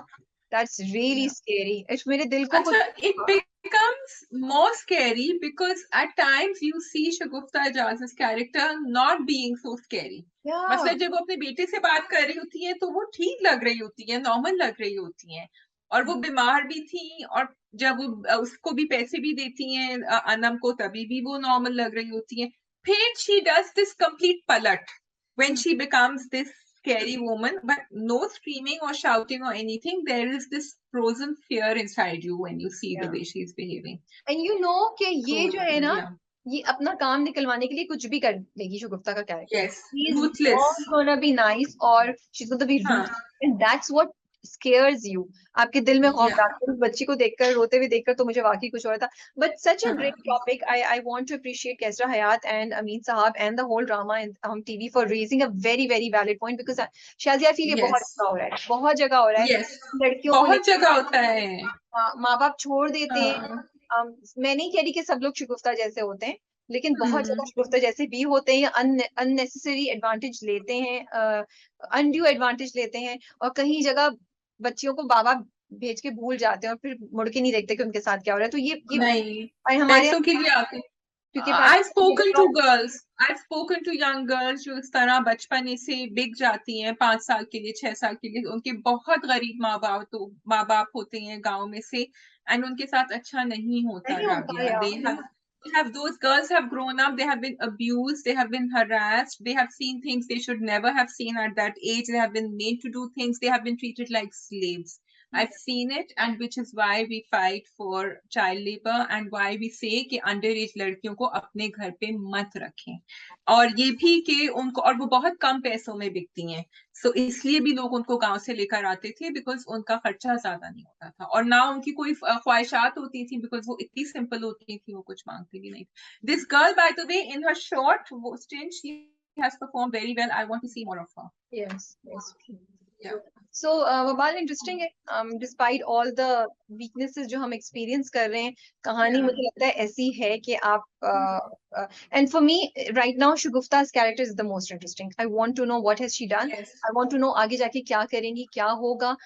दैट्स रियली स्केरी, इट्स मेरे दिल को कुछ। Acha, it becomes more scary because at times you see Shagufta Ijaz's character not being so scary. या मतलब जब वो अपने बेटे से बात कर रही होती है तो वो ठीक लग रही होती है, नॉर्मल लग रही होती है, और वो बीमार भी थी, और जब वो उसको भी पैसे भी देती हैं अनम को, तभी भी वो नॉर्मल लग रही होती है। फिर she does this complete पलट when she becomes this scary woman, but no screaming or shouting or anything. There is this frozen fear inside you when you see the way she is behaving. And you know कि ये So जो है ना, yeah, ये अपना काम निकलवाने के लिए कुछ भी कर देगी शगुफ्ता का character. yes, she is ruthless. Not gonna be nice और she is gonna be rude, हाँ, and that's what scares you। आपके दिल में खौफ yeah, डालता है। उस बच्ची को देखकर, रोते हुए देखकर तो मुझे वाकई कुछ हो रहा था। बट सच अ ग्रेट हाँ, topic. I want to appreciate Kaisra Hayat and Amin sahab and the whole drama Hum TV for raising a very very valid point, because शायद आई फील ये बहुत yes, जगह हो रहा है, बहुत जगह हो रहा है। yes. लड़कियों को बहुत लेकर जगह होता है। माँ बाप छोड़ देते हैं। हाँ, मैं नहीं कह रही कि सब लोग शगुफ्ता जैसे होते हैं, लेकिन बहुत हम्म, ज्यादा शगुफ्ता जैसे भी होते हैं, अननेसेसरी एडवांटेज लेते हैं, अनड्यू एडवांटेज लेते हैं, और कहीं जगह बच्चियों को बाबा भेज के भूल जाते हैं और फिर मुड़ के नहीं देखते कि उनके साथ क्या हो रहा है। तो ये नहीं, हमारे पैसों के लिए आते। क्योंकि I've spoken to girls, I've spoken to young girls जो इस तरह बचपन से बिक जाती हैं, 5 साल के लिए, 6 साल के लिए, उनके बहुत गरीब माँ बाप होते हैं गांव में से, एंड उनके साथ अच्छा नहीं होता। नहीं होता राबिया, यार। those girls have grown up, they have been abused, they have been harassed, they have seen things they should never have seen at that age, they have been made to do things, they have been treated like slaves. I've seen it, and which is why we fight for child labor and why we say कि underage लड़कियों को अपने घर पे मत रखें, और ये भी कि उनको, और वो बहुत कम पैसों में बिकती हैं, सो इसलिए भी लोग उनको गांव से लेकर आते थे बिकॉज उनका खर्चा ज्यादा नहीं होता था, और ना उनकी कोई ख्वाहिशात होती थी बिकॉज वो इतनी सिंपल होती थी, वो कुछ मांगती भी नहीं। This girl, by the way, in her short stint, she has performed very well. I want to see more of her. Yes, yes. Yeah. So, Bawaal interesting है, डिस्पाइट ऑल द वीकनेसेस जो हम एक्सपीरियंस कर रहे हैं। कहानी Yeah. मुझे लगता है ऐसी है कि आप and for me right now Shagufta's character is the most interesting. I want to know what has she done, Yes. I want to know आगे जाके क्या करेंगी, क्या होगा।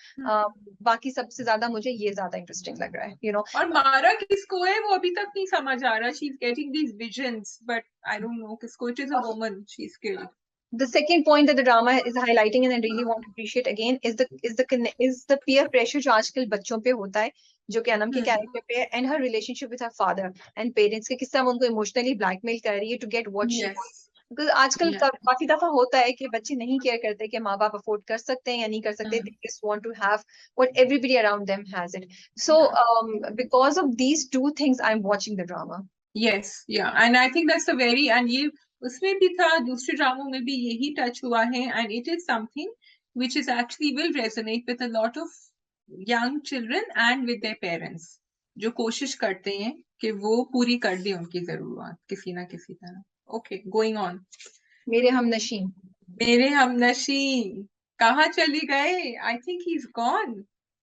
बाकी सबसे ज्यादा मुझे ये ज्यादा इंटरेस्टिंग लग रहा है, यू नो। और मारा किसको है वो अभी तक नहीं समझ आ रहा। She is getting these visions, but I don't know किसको। It is a woman, she is killed. The second point that the drama is highlighting and I really want to appreciate again is the peer pressure जो आजकल बच्चों पे होता है, जो कि अनम के कैरेक्टर पे है, and her relationship with her father and parents के किस्सा उनको इमोशनली ब्लैकमेल कर रही है to get what she wants. Yes. Because आजकल Yeah. काफी दफा होता है कि बच्चे नहीं केयर करते कि माँ बाप अफोर्ड कर सकते हैं या नहीं कर सकते, they just want to have what everybody around them has it. So because of these two things I'm watching the drama. Yes, yeah, and I think that's a very, and ये उसमें भी था, दूसरे ड्रामों में भी यही टच हुआ है, and it is something which is actually will resonate with a lot of young children and with their parents, जो कोशिश करते हैं कि वो पूरी कर दें उनकी जरूरत किसी ना किसी तरह। Okay, going on. मेरे हमनशी मेरे हमनशी कहाँ चली गए? I think he's gone.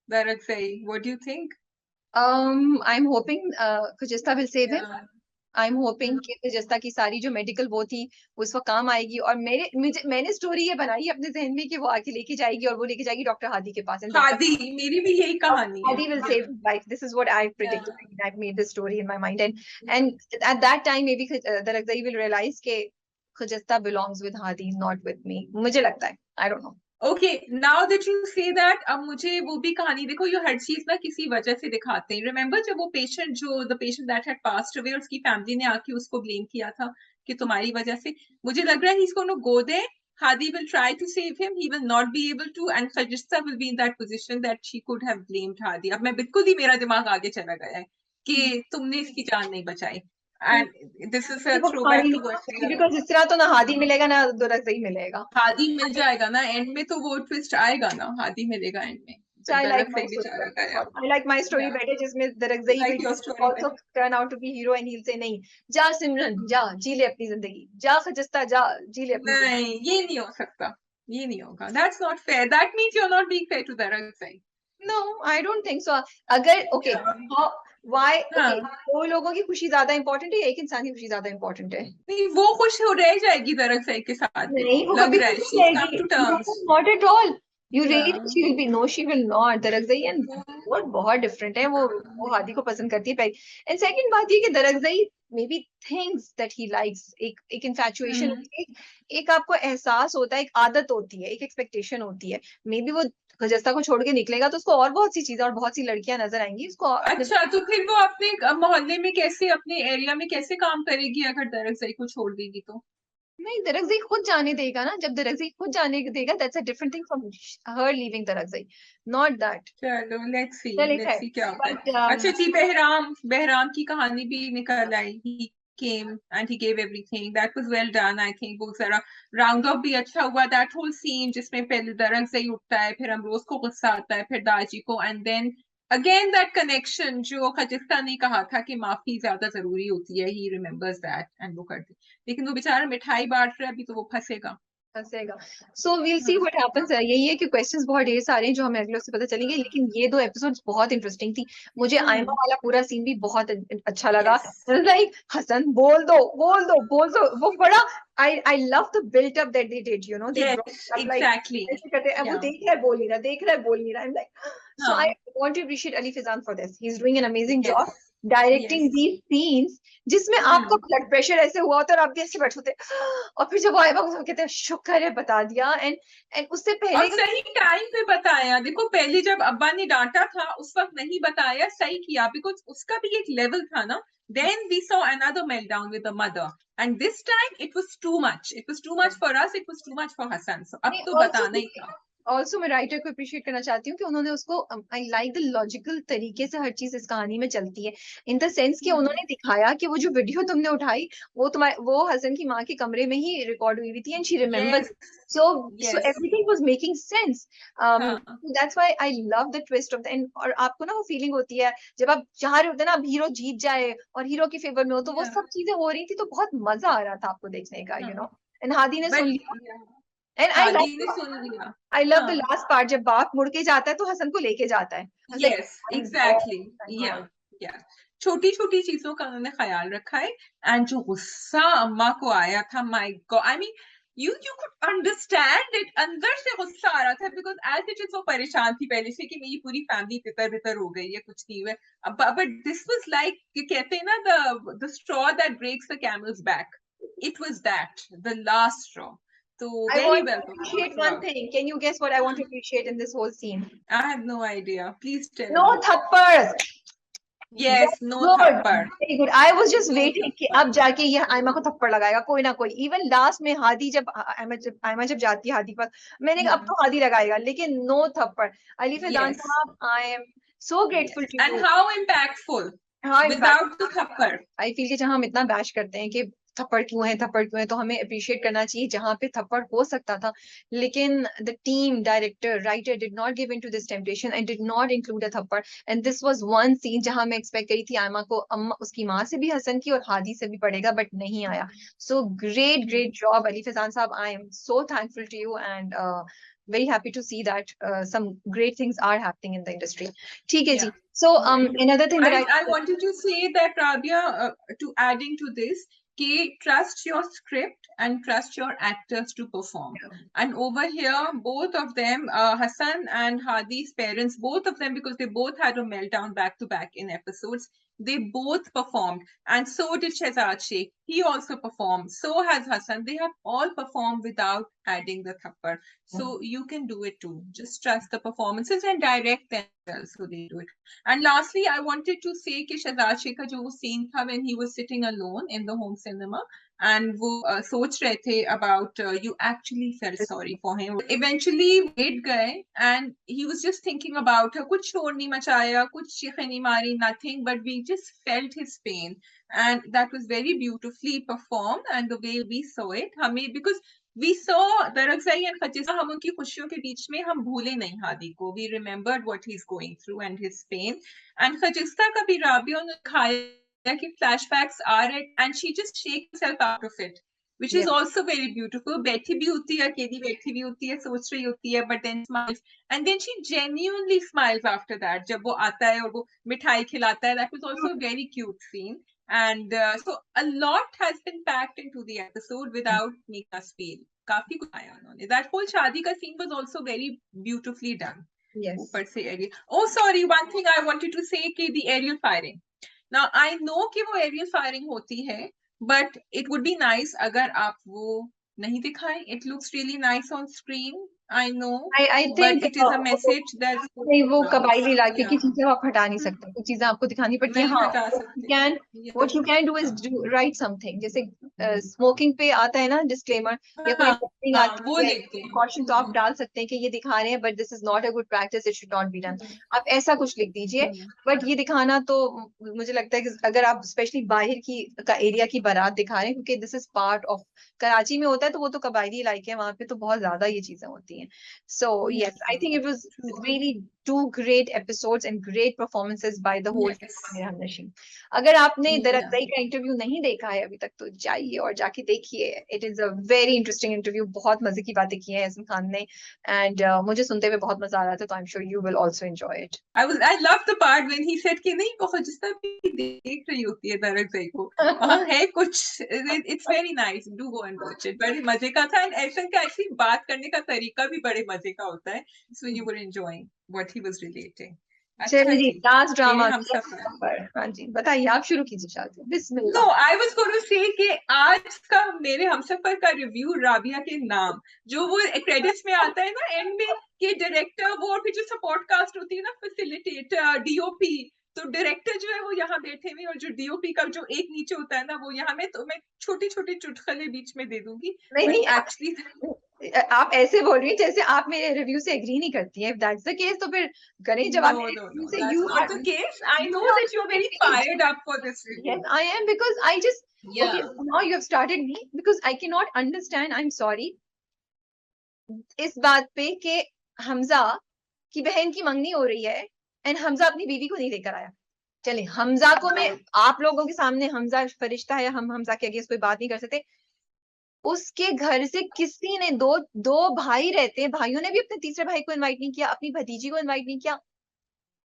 Darakzai, what do you think? I'm hoping Khujista will save him. Yeah. I'm hoping कि खुजस्ता की सारी जो मेडिकल वो थी उस वक्त काम आएगी, और मैंने स्टोरी ये बनाई है अपने जहन में कि वो आके लेके जाएगी और वो लेके जाएगी डॉक्टर हादी के पास, and हादी, मेरी भी यही कहानी है। Hadi will save his life. This is what I've predicted. Yeah. I've made this story in my mind, and at that time maybe Darakzai will realize कि खुजस्ता belongs with Hadi, not with me. मुझे लगता है, I don't know. Okay, now that you say that, अब मुझे वो भी कहानी देखो, ये हर चीज ना किसी वजह से दिखाते हैं। Remember जब वो पेशेंट, जो the patient that had passed away, उसकी फैमिली ने आके उसको ब्लेम किया था कि तुम्हारी वजह से, मुझे लग रहा है he's going to go there, Hadi will try to save him, he will not be able to, and Sajista will be in that position that she could have blamed Hadi. अब मैं बिल्कुल ही, मेरा दिमाग आगे चला गया है कि तुमने इसकी जान नहीं बचाई। And this is a वो throwback खानी to what we are. because इस तरह तो ना हादी मिलेगा ना दुरगज़ई मिलेगा. हादी मिल जाएगा ना एंड में, तो वो ट्विस्ट आएगा ना, हादी मिलेगा एंड में, So I like दरअसल my सही story बेचारा better. गया. I like my story Yeah. better जिसमें दुरगज़ई Like will your story also better. turn out to be hero and he'll say नहीं जा सिमरन जा जी ले अपनी जिंदगी जा खजस्ता जा जी ले अपनी जिंदगी. नहीं, ये नहीं हो सकता, ये नहीं होगा. That's not fair. That means you're not being fair to दरअसल. No, I don't think so. अगर okay, Yeah. why हाँ. okay, दो लोगों की खुशी ज्यादा important है या एक इंसान की खुशी ज्यादा important है? नहीं, वो खुश हो रह जाएगी दरअसल के साथ भी, नहीं वो लग कभी रहा है. नहीं She's come जाएगी. to terms. No, not at all. You really Yeah. think she will be? No, she will not. दरगज़ई and वो बहुत different है. वो हादी को पसंद करती है पहले. And second बात ये कि दरगज़ई maybe thinks that he likes एक infatuation होती है, एक आपको एहसास होता है, एक आदत होती है, एक expectation होती है. Maybe वो खजस्ता को छोड़ के निकलेगा तो उसको और बहुत सी चीजें और बहुत सी लड़कियां नजर आएंगी उसको अपने. अच्छा, तो फिर वो अपने मोहल्ले में कैसे, अपने एरिया में कैसे काम करेगी अगर दरअसल को छोड़ देगी तो? नहीं दरगज़ई खुद जाने देगा ना. जब दरगज़ई खुद जाने देगा that's a different thing from her leaving दरगज़ई, not that. चलो लेट्स चलिए सी क्या होता है. but अच्छा जी, बहराम की कहानी भी निकल आई. He came and he gave everything. That was well done. I think वो सारा राउंड अप भी अच्छा हुआ. That whole scene जिसमें पहले दरअसल उठता है, फिर अमरोज को गुस्सा आता है, फिर दाजी को, and then again that connection जो खजिस्ता ने कहा था कि माफी ज्यादा जरूरी होती है. He remembers that and वो करते. लेकिन वो बेचारा मिठाई बांट रहा है, अभी तो वो फंसेगा. फंसेगा. So we'll see what happens. यही है कि क्वेश्चंस बहुत ढेर सारे हैं जो हमें अगले से पता चलेंगे. लेकिन ये दो एपिसोड्स बहुत इंटरेस्टिंग थी. मुझे आयमा वाला पूरा सीन भी बहुत अच्छा लगा. लाइक हसन बोल दो बोल दो बोल दो. वो बड़ा I love the build up that they did, you know. They Yes, brought up like exactly. ऐसे करते हैं, वो Yeah. देख रहा है बोल नहीं रहा, देख रहा है बोल नहीं रहा. I'm like, so हाँ. I want to appreciate Ali Fizan for this. He's doing an amazing Yes. job directing Yes. these scenes जिसमें आपका ब्लड प्रेशर ऐसे हुआ होता है और आप भी ऐसे बैठे होते हैं. और फिर जब वो आयमा को कहते हैं शुक्र है बता दिया. एंड उससे और पहले सही टाइम पे बताया. देखो, पहले जब अब्बा ने डांटा था उस वक्त नहीं बताया, सही किया, बिकॉज उसका भी एक लेवल था ना. Then we saw another meltdown with the mother, and this time it was too much. It was too much for us. It was too much for Hassan. So अब तो बताना ही था. ऑल्सो मैं राइटर को appreciate करना चाहती हूँ कि उन्होंने उसको आई लाइक द लॉजिकल तरीके से हर चीज इस कहानी में चलती है. इन द सेंस कि उन्होंने दिखाया कि वो जो वीडियो तुमने उठाई वो हसन की माँ के कमरे में ही रिकॉर्ड हुई थी and she remembers. So everything was making sense. That's why I love the twist of the end. और आपको ना वो फीलिंग होती है जब आप चाह रहे होते हैं ना अब हीरो जीत जाए और हीरो के फेवर में हो, तो वो सब चीजें हो रही थी तो बहुत मजा आ रहा था आपको देखने का, यू नो. एंड हादी ने सुन लिया. And I love the last part जब बाप मुड़ के जाता है तो हसन को लेके जाता है. Yes, exactly. Yeah. छोटी छोटी चीजों का उन्होंने ख्याल रखा है. एंड जो गुस्सा अम्मा को आया था, my God, I mean you could understand it. अंदर से गुस्सा आ रहा था because as it is वो परेशान थी पहले से कि मेरी पूरी फैमिली तितर-बितर हो गई है, कुछ नहीं हुआ. But this was like, ये कहते हैं ना, the straw that breaks the camel's back. It was that, the last straw. So I very want well to appreciate one thing. Can you guess what I want to appreciate in this whole scene? I have no idea. Please tell No me. थप्पड़. Yes, no Good. थप्पड़. Very good. I was just waiting कि अब जाके ये आयमा को थप्पड़ लगाएगा कोई ना कोई. Even last में हादी जब आयमा जब जाती है हादी पर, मैंने कहा अब तो हादी लगाएगा, लेकिन no थप्पड़. Ali Fizan साहब, I am so grateful to you. And how impactful. Without the थप्पड़. I feel कि जहाँ हम इतना बैश करते हैं कि थप्पड़ क्यों है, तो हमें अप्रिशिएट करना चाहिए जहाँ पे थप्पड़ हो सकता था. लेकिन the team, director, writer did not give in to this temptation and did not include a thappad. And this was one scene जहाँ मैं एक्सपेक्ट करी थी आयमा को उसकी माँ से भी हसन की और हादी से भी पड़ेगा, बट नहीं आया. So great job Ali Faizan sahab. I am so thankful to you and very happy to see that some great things are happening in the industry. ठीक है जी. So another thing that I wanted to say that, Rabia, to adding to this, trust your script and trust your actors to perform. And over here, both of them, Hassan and Hadi's parents, both of them, because they both had a meltdown back to back in episodes, they both performed. And so did Shehzad Sheikh. He also performed. So has Hassan. They have all performed without adding the thappad. So you can do it too. Just trust the performances and direct them so they do it. And lastly, I wanted to say कि Shehzad Sheikh का जो scene था when he was sitting alone in the home cinema and वो सोच रहे थे about you actually felt sorry for him. Eventually लेट गए and he was just thinking about her. कुछ शोर नहीं मचाया, कुछ चीखें नहीं मारी, nothing, but we just felt his pain and that was very beautifully performed and the way we saw it हमें because we saw दरअज़ई and Khujista, हम उनकी खुशियों के बीच में हम भूले नहीं हादी को. We remembered what he's going through and his pain. And Khujista का भी राबिया ने दिखाया कि flashbacks आ रहे and she just shake herself out of it, which is Yeah. also very beautiful. बैठी भी होती है, अकेली बैठी भी होती है, सोच रही होती है, but then smiles. And then she genuinely smiles after that. जब वो आता है और वो मिठाई खिलाता है, that was also a very cute scene. And so a lot has been packed into the episode without making us feel. काफी कुछ आया उन्होंने. That whole शादी का scene was also very beautifully done. Yes. ऊपर से aerial. Oh sorry, one thing I wanted to say कि the aerial firing. Now I know कि वो aerial firing होती है, but it would be nice अगर आप वो नहीं दिखाएं. It looks really nice on screen. I know, I but think it is a message that नहीं, वो कबायली इलाके की Yeah. चीजें आप हटा नहीं सकते, कुछ चीजें आपको दिखानी पड़ती है. नहीं हाँ, हटा what सकते. you can Yeah. what you can do is do write something. जैसे स्मोकिंग पे आता है ना डिस्क्लेमर, या कोई something हाँ, आती वो है लिखते हैं. कॉशन, तो आप डाल सकते हैं कि ये दिखा रहे हैं but this is not a good practice, it should not be done. आप ऐसा कुछ लिख दीजिए. बट ये दिखाना तो मुझे लगता है कि अगर आप स्पेशली बाहर की का एरिया की बारात दिखा रहे हैं, क्योंकि this is part of, Karachi में होता है तो वो तो कबायली इलाके हैं, वहां पे तो बहुत ज्यादा ये चीजें होती हैं. So yes, I think it was really two great episodes and great performances by the whole Yes. हमनशीं. अगर आपने Yeah. दरअज़ई का इंटरव्यू नहीं देखा है अभी तक, तो जाइए और जाके देखिए. It is a very interesting interview. बहुत मजे की बातें की हैं यासीन खान ने, एंड मुझे सुनते हुए बहुत मजा आ रहा था. तो I am sure you will also enjoy it. I love the part when he said कि नहीं वो खजिस्ता भी देख रही होती है दरअज़ई को. वहाँ है कुछ. It's very nice. Do go and watch it. बड़े मजे का था. And ऐसा का ऐसी बात करने का तरीका भी बड़े मजे का होता है. So you were enjoying what he was relating. चलिए जी, लास्ट ड्रामा मेरे हमसफर. पर. हाँ जी, बताइए, आप शुरू कीजिए शादी. No, Bismillah. I was going to say कि आज का मेरे हमसफर का रिव्यू राबिया के नाम, जो वो क्रेडिट्स में आता है ना एंड में, कि डायरेक्टर वो, और फिर जो सपोर्ट कास्ट होती है ना, फैसिलिटेटर, डीओपी. तो डायरेक्टर जो है वो यहाँ बैठे हुए, और जो डीओपी का जो एक नीचे होता है ना, वो यहाँ में, तो मैं छोटी छोटी चुटकुले बीच में दे दूंगी. नहीं नहीं, एक्चुअली आप ऐसे बोल रही हैं जैसे आप मेरे रिव्यू से एग्री नहीं करती हैं. इफ दैट्स द केस, तो फिर करें. जब आप no, मेरे no, रिव्यू no, से that's you not the case. I know that you're very fired up for this review. Yes, I am, because I just Yeah. okay, now you have started me, because I cannot understand. I'm sorry. इस बात पे कि हमजा की बहन की मंगनी हो रही है एंड हमजा अपनी बीवी को नहीं लेकर आया. चले, हमजा को मैं आप लोगों के सामने, हमजा फरिश्ता है, हम हमजा के अगेंस्ट कोई बात नहीं कर सकते. उसके घर से किसी ने, दो दो भाई रहते हैं, भाइयों ने भी अपने तीसरे भाई को इनवाइट नहीं किया, अपनी भतीजी को इनवाइट नहीं किया.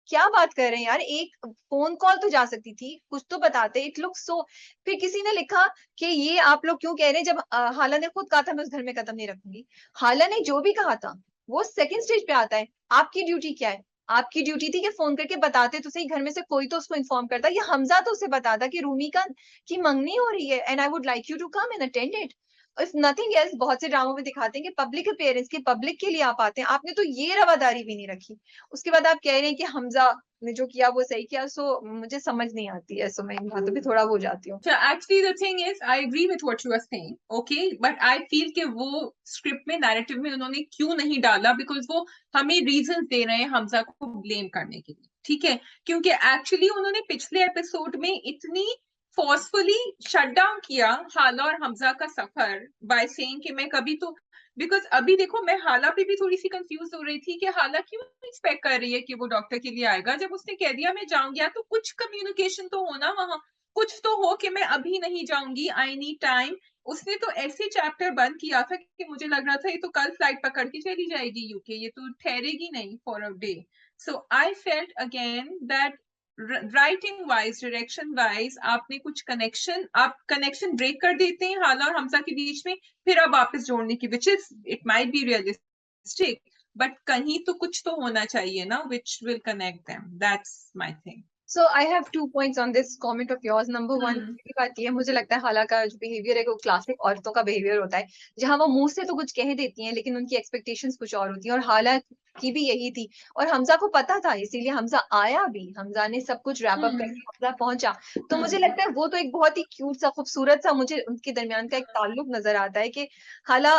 क्या बात कर रहे हैं यार, एक फोन कॉल तो जा सकती थी, कुछ तो बताते. It look so. फिर किसी ने लिखा कि ये आप लोग क्यों कह रहे हैं, जब हाला ने खुद कहा था मैं उस घर में कदम नहीं रखूंगी. हाला ने जो भी कहा था वो सेकंड स्टेज पे आता है. आपकी ड्यूटी क्या है? आपकी ड्यूटी थी कि फोन करके बताते तो सही, घर में से कोई तो उसको इन्फॉर्म करता. ये हमजा तो उसे बताता कि रूमी का की मंगनी हो रही है and I would like you to come and attend it. If nothing else, बहुत से ड्रामों में दिखाते हैं कि पब्लिक अपीयरेंस की, पब्लिक के लिए आप आते हैं. आपने तो ये रवादारी भी नहीं रखी. उसके बाद आप कह रहे हैं कि हमजा ने जो किया वो सही किया. सो मुझे समझ नहीं आती है. सो मैं इन बातों पे थोड़ा हो जाती हूँ. So actually the thing is, I agree with what you are saying, okay, but I feel कि वो स्क्रिप्ट में, नैरेटिव में उन्होंने क्यों नहीं डाला, बिकॉज वो हमें रीजंस दे रहे हैं हमजा को ब्लेम करने के लिए, ठीक है. क्योंकि एक्चुअली उन्होंने पिछले एपिसोड में इतनी फोर्सफुली शट डाउन किया हाला और हमजा का सफर बाय सेइंग कि मैं कभी तो, बिकॉज अभी देखो मैं हाला पे भी थोड़ी सी कंफ्यूज हो रही थी कि हाला क्यों एक्सपेक्ट कर रही है कि वो डॉक्टर के लिए आएगा, जब उसने कह दिया मैं जाऊंगी. या तो कुछ कम्युनिकेशन तो होना वहां, कुछ तो हो कि मैं अभी नहीं जाऊंगी, आई नीड टाइम. उसने तो ऐसे चैप्टर बंद किया था कि मुझे लग रहा था ये तो कल फ्लाइट पकड़ के चली जाएगी यूके, ये तो ठहरेगी नहीं for a day. So I felt again that writing wise, direction wise, आपने कुछ कनेक्शन, आप कनेक्शन ब्रेक कर देते हैं हाला और हमजा के बीच में, फिर आप वापस जोड़ने की, which is, it might be realistic, but कहीं तो कुछ तो होना चाहिए ना, which will connect them. That's my thing. So I have 2 points on this comment of yours. Number one, पहली बात ये, मुझे लगता है हाला का जो बिहेवियर है वो क्लासिक औरतों का बिहेवियर होता है, जहां वो मुंह से तो कुछ कह देती हैं लेकिन उनकी एक्सपेक्टेशंस कुछ और होती हैं. और हाला की भी यही थी, और हमजा को पता था, इसीलिए हमजा आया भी, हमजा ने सब कुछ रैप अप करके हमजा पहुंचा। तो मुझे लगता है वो तो एक बहुत ही क्यूट सा, खूबसूरत सा मुझे उनके दरमियान का एक ताल्लुक नजर आता है कि हाला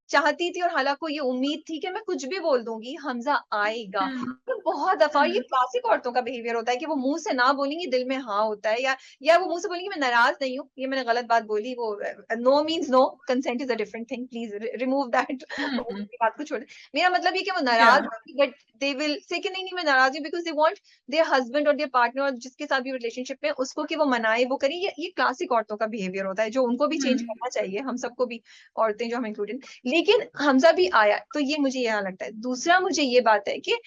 चाहती थी और हाला को ये उम्मीद थी कि मैं कुछ भी बोल दूंगी, हमजा आएगा। तो बहुत दफा ये क्लासिक औरतों का बिहेवियर होता है कि वो मुंह से ना बोलेंगी, दिल में हाँ होता है, या वो मुंह से बोलेंगी मैं नाराज नहीं हूँ, ये मैंने गलत बात बोली, वो no means no, consent is a different thing, please remove that बात को छोड़। मेरा मतलब ये कि वो नाराज, बट दे विल से कि नहीं मैं नाराज हूँ, because they want there husband और देयर पार्टनर और जिसके साथ भी रिलेशनशिप में उसको कि वो मनाए, वो करे। ये क्लासिक औरतों का बिहेवियर होता है जो उनको भी चेंज करना चाहिए, हम सबको भी, औरतें जो हम इंक्लूडेड। लेकिन हमजा भी आया, तो ये मुझे यहाँ लगता है। दूसरा मुझे ये बात है कि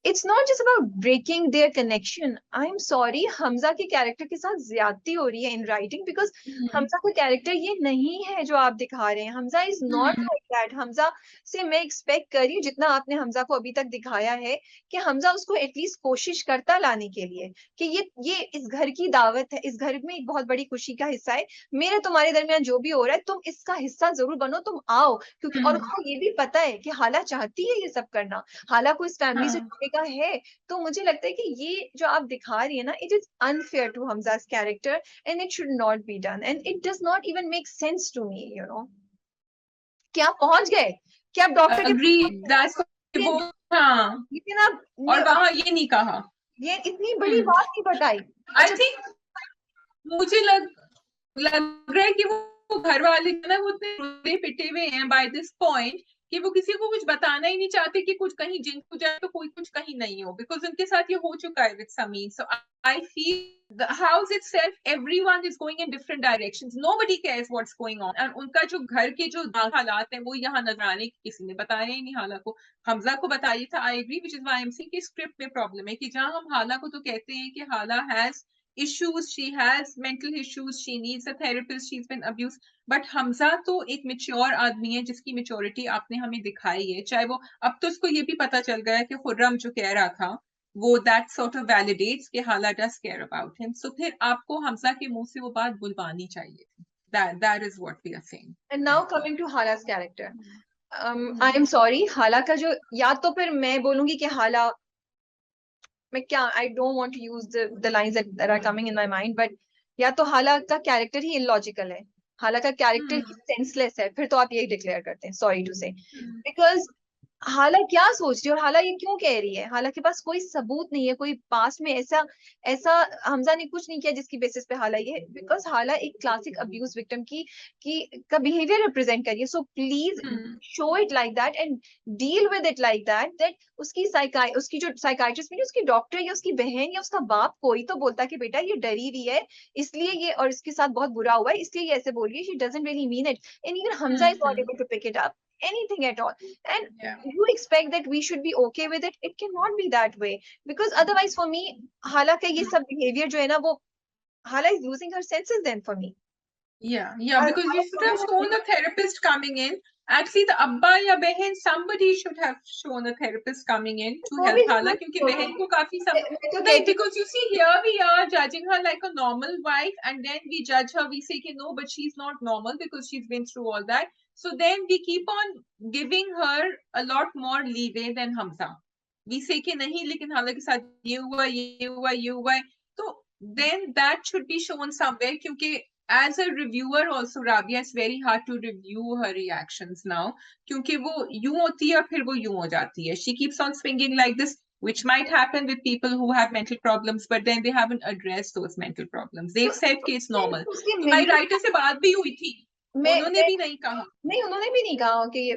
it's not just about breaking their connection. I am sorry, Hamza के कैरेक्टर के साथ ज्यादती हो रही है इन राइटिंग, बिकॉज हमजा का कैरेक्टर ये नहीं है जो आप दिखा रहे हैं। Hamza is not like that. Hamza से मैं एक्सपेक्ट कर रही हूँ, जितना आपने हमजा को अभी तक दिखाया है, कि हमजा उसको एटलीस्ट कोशिश करता लाने के लिए कि ये इस घर की दावत है, इस घर में एक बहुत बड़ी खुशी का हिस्सा है, मेरे तुम्हारे दरमियान जो भी हो रहा है तुम इसका हिस्सा जरूर बनो, तुम आओ। क्योंकि और उसको ये भी पता है कि हाला चाहती है ये सब करना, हाला को इस फैमिली से जुड़ने का है। तो मुझे लगता है कि ये जो आप दिखा रही है ना, it is unfair to Hamza's character and it should not be done and it does not even make sense to me, you know. क्या आप पहुंच गए, क्या आप डॉक्टर Agreed. That's वो, हाँ, लेकिन आप और वहां ये नहीं कहा, ये इतनी बड़ी बात नहीं बताई। आई अच्छा, थिंक मुझे लग रहा है कि वो घर वाले ना वो इतने रुले पिटे हुए हैं बाय दिस पॉइंट कि वो किसी को कुछ बताना ही नहीं चाहते कि कुछ कहीं जिंक हो जाए तो कोई कुछ कहीं नहीं हो, बिकॉज उनके साथ ये हो चुका है with Sameer. So I feel the house itself, everyone is going in different directions, nobody cares what's going on, and उनका जो घर के जो हालात हैं वो यहाँ नजर आने, किसी ने बताया ही नहीं हाला को, हमजा को बताया था। I agree, which is why I am saying कि स्क्रिप्ट में प्रॉब्लम है कि जहां हम हाला को तो कहते हैं कि हाला has issues, she has mental issues, she needs a therapist, she's been abused, but Hamza तो एक मेच्योर आदमी है जिसकी मेच्योरिटी आपने हमें दिखाई है। चाहे वो, अब तो उसको ये भी पता चल गया है कि खुर्रम जो कह रहा था वो that sort of validates कि हाला does care about him, so फिर आपको हमजा के मुंह से वो बात बुलवानी चाहिए थी। that is what we are saying. and now coming to hala's character, I am sorry, हाला का जो, या तो फिर मैं बोलूंगी कि हाला, मैं क्या, I don't want to use the lines that are coming in my mind, but या तो हाला का कैरेक्टर ही इलॉजिकल है, हाला का कैरेक्टर ही सेंसलेस है, फिर तो आप यही डिक्लेयर करते हैं, सॉरी टू से, बिकॉज हाला क्या सोच रही है और हाला ये क्यों कह रही है। हाला के पास कोई सबूत नहीं है, कोई पास में ऐसा ऐसा हमजा ने कुछ नहीं किया जिसकी बेसिस पे हाला ये, बिकॉज हाला एक क्लासिक अब्यूज विक्टिम की का बिहेवियर रिप्रेजेंट करिए। So please show it like that and deal with it like that उसकी जो साइकाइट्रिस्ट में उसकी डॉक्टर या उसकी बहन या उसका बाप कोई तो बोलता कि बेटा ये डरी हुई है इसलिए ये, और इसके साथ बहुत बुरा हुआ है इसलिए ये ऐसे बोल रही है, she doesn't really mean it, and even Hamza is not able to pick it up anything at all, and you expect that we should be okay with it. It cannot be that way, because otherwise for me hala ka ye sab behavior jo hai na, wo hala is losing her senses then for me. Yeah, because you should have shown a therapist coming in. Actually, the abba ya behan, somebody should have shown a therapist coming in to help hala, kyunki behan ko kafi nahi, because you see here we are judging her like a normal wife, and then we judge her, we say ki no, but she's not normal because she's been through all that. So then we keep on giving her a lot more leeway than Hamza. We say कि नहीं, लेकिन हाला के साथ ये हुआ ये हुआ ये हुआ, तो then that should be shown somewhere, क्योंकि as a reviewer also Rabia, it's very hard to review her reactions now, क्योंकि वो यूं होती है और फिर वो यूं हो जाती है. She keeps on swinging like this, which might happen with people who have mental problems, but then they haven't addressed those mental problems. They've said कि it's normal. हमारी राइटर से बात भी हुई थी, उन्होंने भी नहीं कहा, नहीं उन्होंने भी नहीं कहा कि ये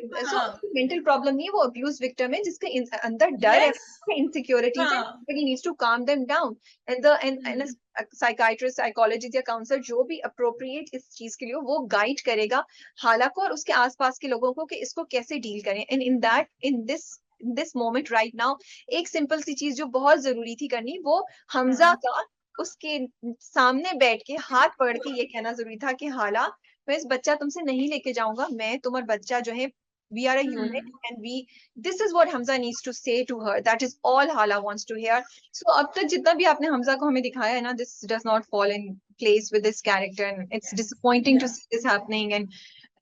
मेंटल प्रॉब्लम नहीं है, वो अब्यूज विक्टिम है जिसके अंदर डर है, इनसिक्योरिटीज है, but he needs to calm them down, and psychiatrist, psychologist या काउंसलर जो भी अप्रोप्रिएट इस चीज के लिए वो गाइड करेगा हाला को और उसके आसपास के लोगों को कि इसको कैसे डील करें। And in this moment right now एक सिंपल सी चीज जो बहुत जरूरी थी करनी, वो हमजा का उसके सामने बैठ के हाथ पकड़ के ये कहना जरूरी था कि हाला मैं इस बच्चा तुमसे नहीं लेके जाऊंगा, मैं तुम और बच्चा जो है we are a unit and this is what Hamza needs to say to her, that is all hala wants to hear. So अब तक जितना भी आपने हमजा को हमें दिखाया है ना, this does not fall in place with this character and it's disappointing to see this happening, and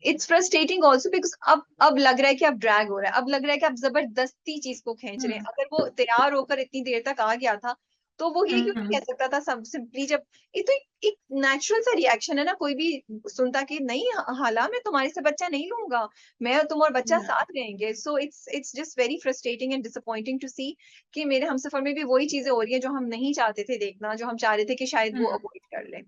it's frustrating also because अब लग रहा है कि अब ड्रैग हो रहा है, अब लग रहा है कि आप जबरदस्ती चीज को खींच रहे हैं। अगर वो तैयार होकर इतनी देर तक आ गया था तो वो ये क्यों नहीं कह सकता था सब सिंपली, जब ये तो एक नेचुरल सा रिएक्शन है ना, कोई भी सुनता कि नहीं हाला मैं तुम्हारे से बच्चा नहीं लूंगा, मैं और तुम और बच्चा साथ रहेंगे। So it's just very frustrating and disappointing to see कि मेरे हमसफर में भी वही चीजें हो रही है जो हम नहीं चाहते थे देखना, जो हम चाह रहे थे कि शायद वो अवॉइड कर ले।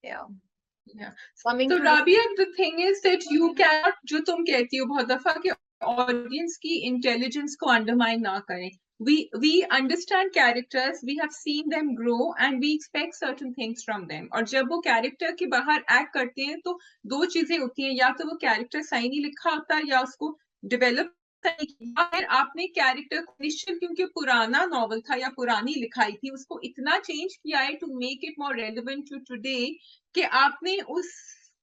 Yeah. Coming So to Rabia, the thing is that you cannot, जो तुम कहती हो बहुत दफा कि ऑडियंस की इंटेलिजेंस को अंडरमाइन ना करें. We understand characters, we have seen them grow and we expect certain things from them. और जब वो कैरेक्टर के बाहर एक्ट करते हैं तो दो चीजें होती हैं, या तो वो कैरेक्टर सही नहीं लिखा होता है या उसको डेवलप फिर आपने कैरेक्टर निश्चित क्योंकि पुराना नॉवल था या पुरानी लिखाई थी उसको इतना चेंज किया है to make it more relevant to today कि आपने उस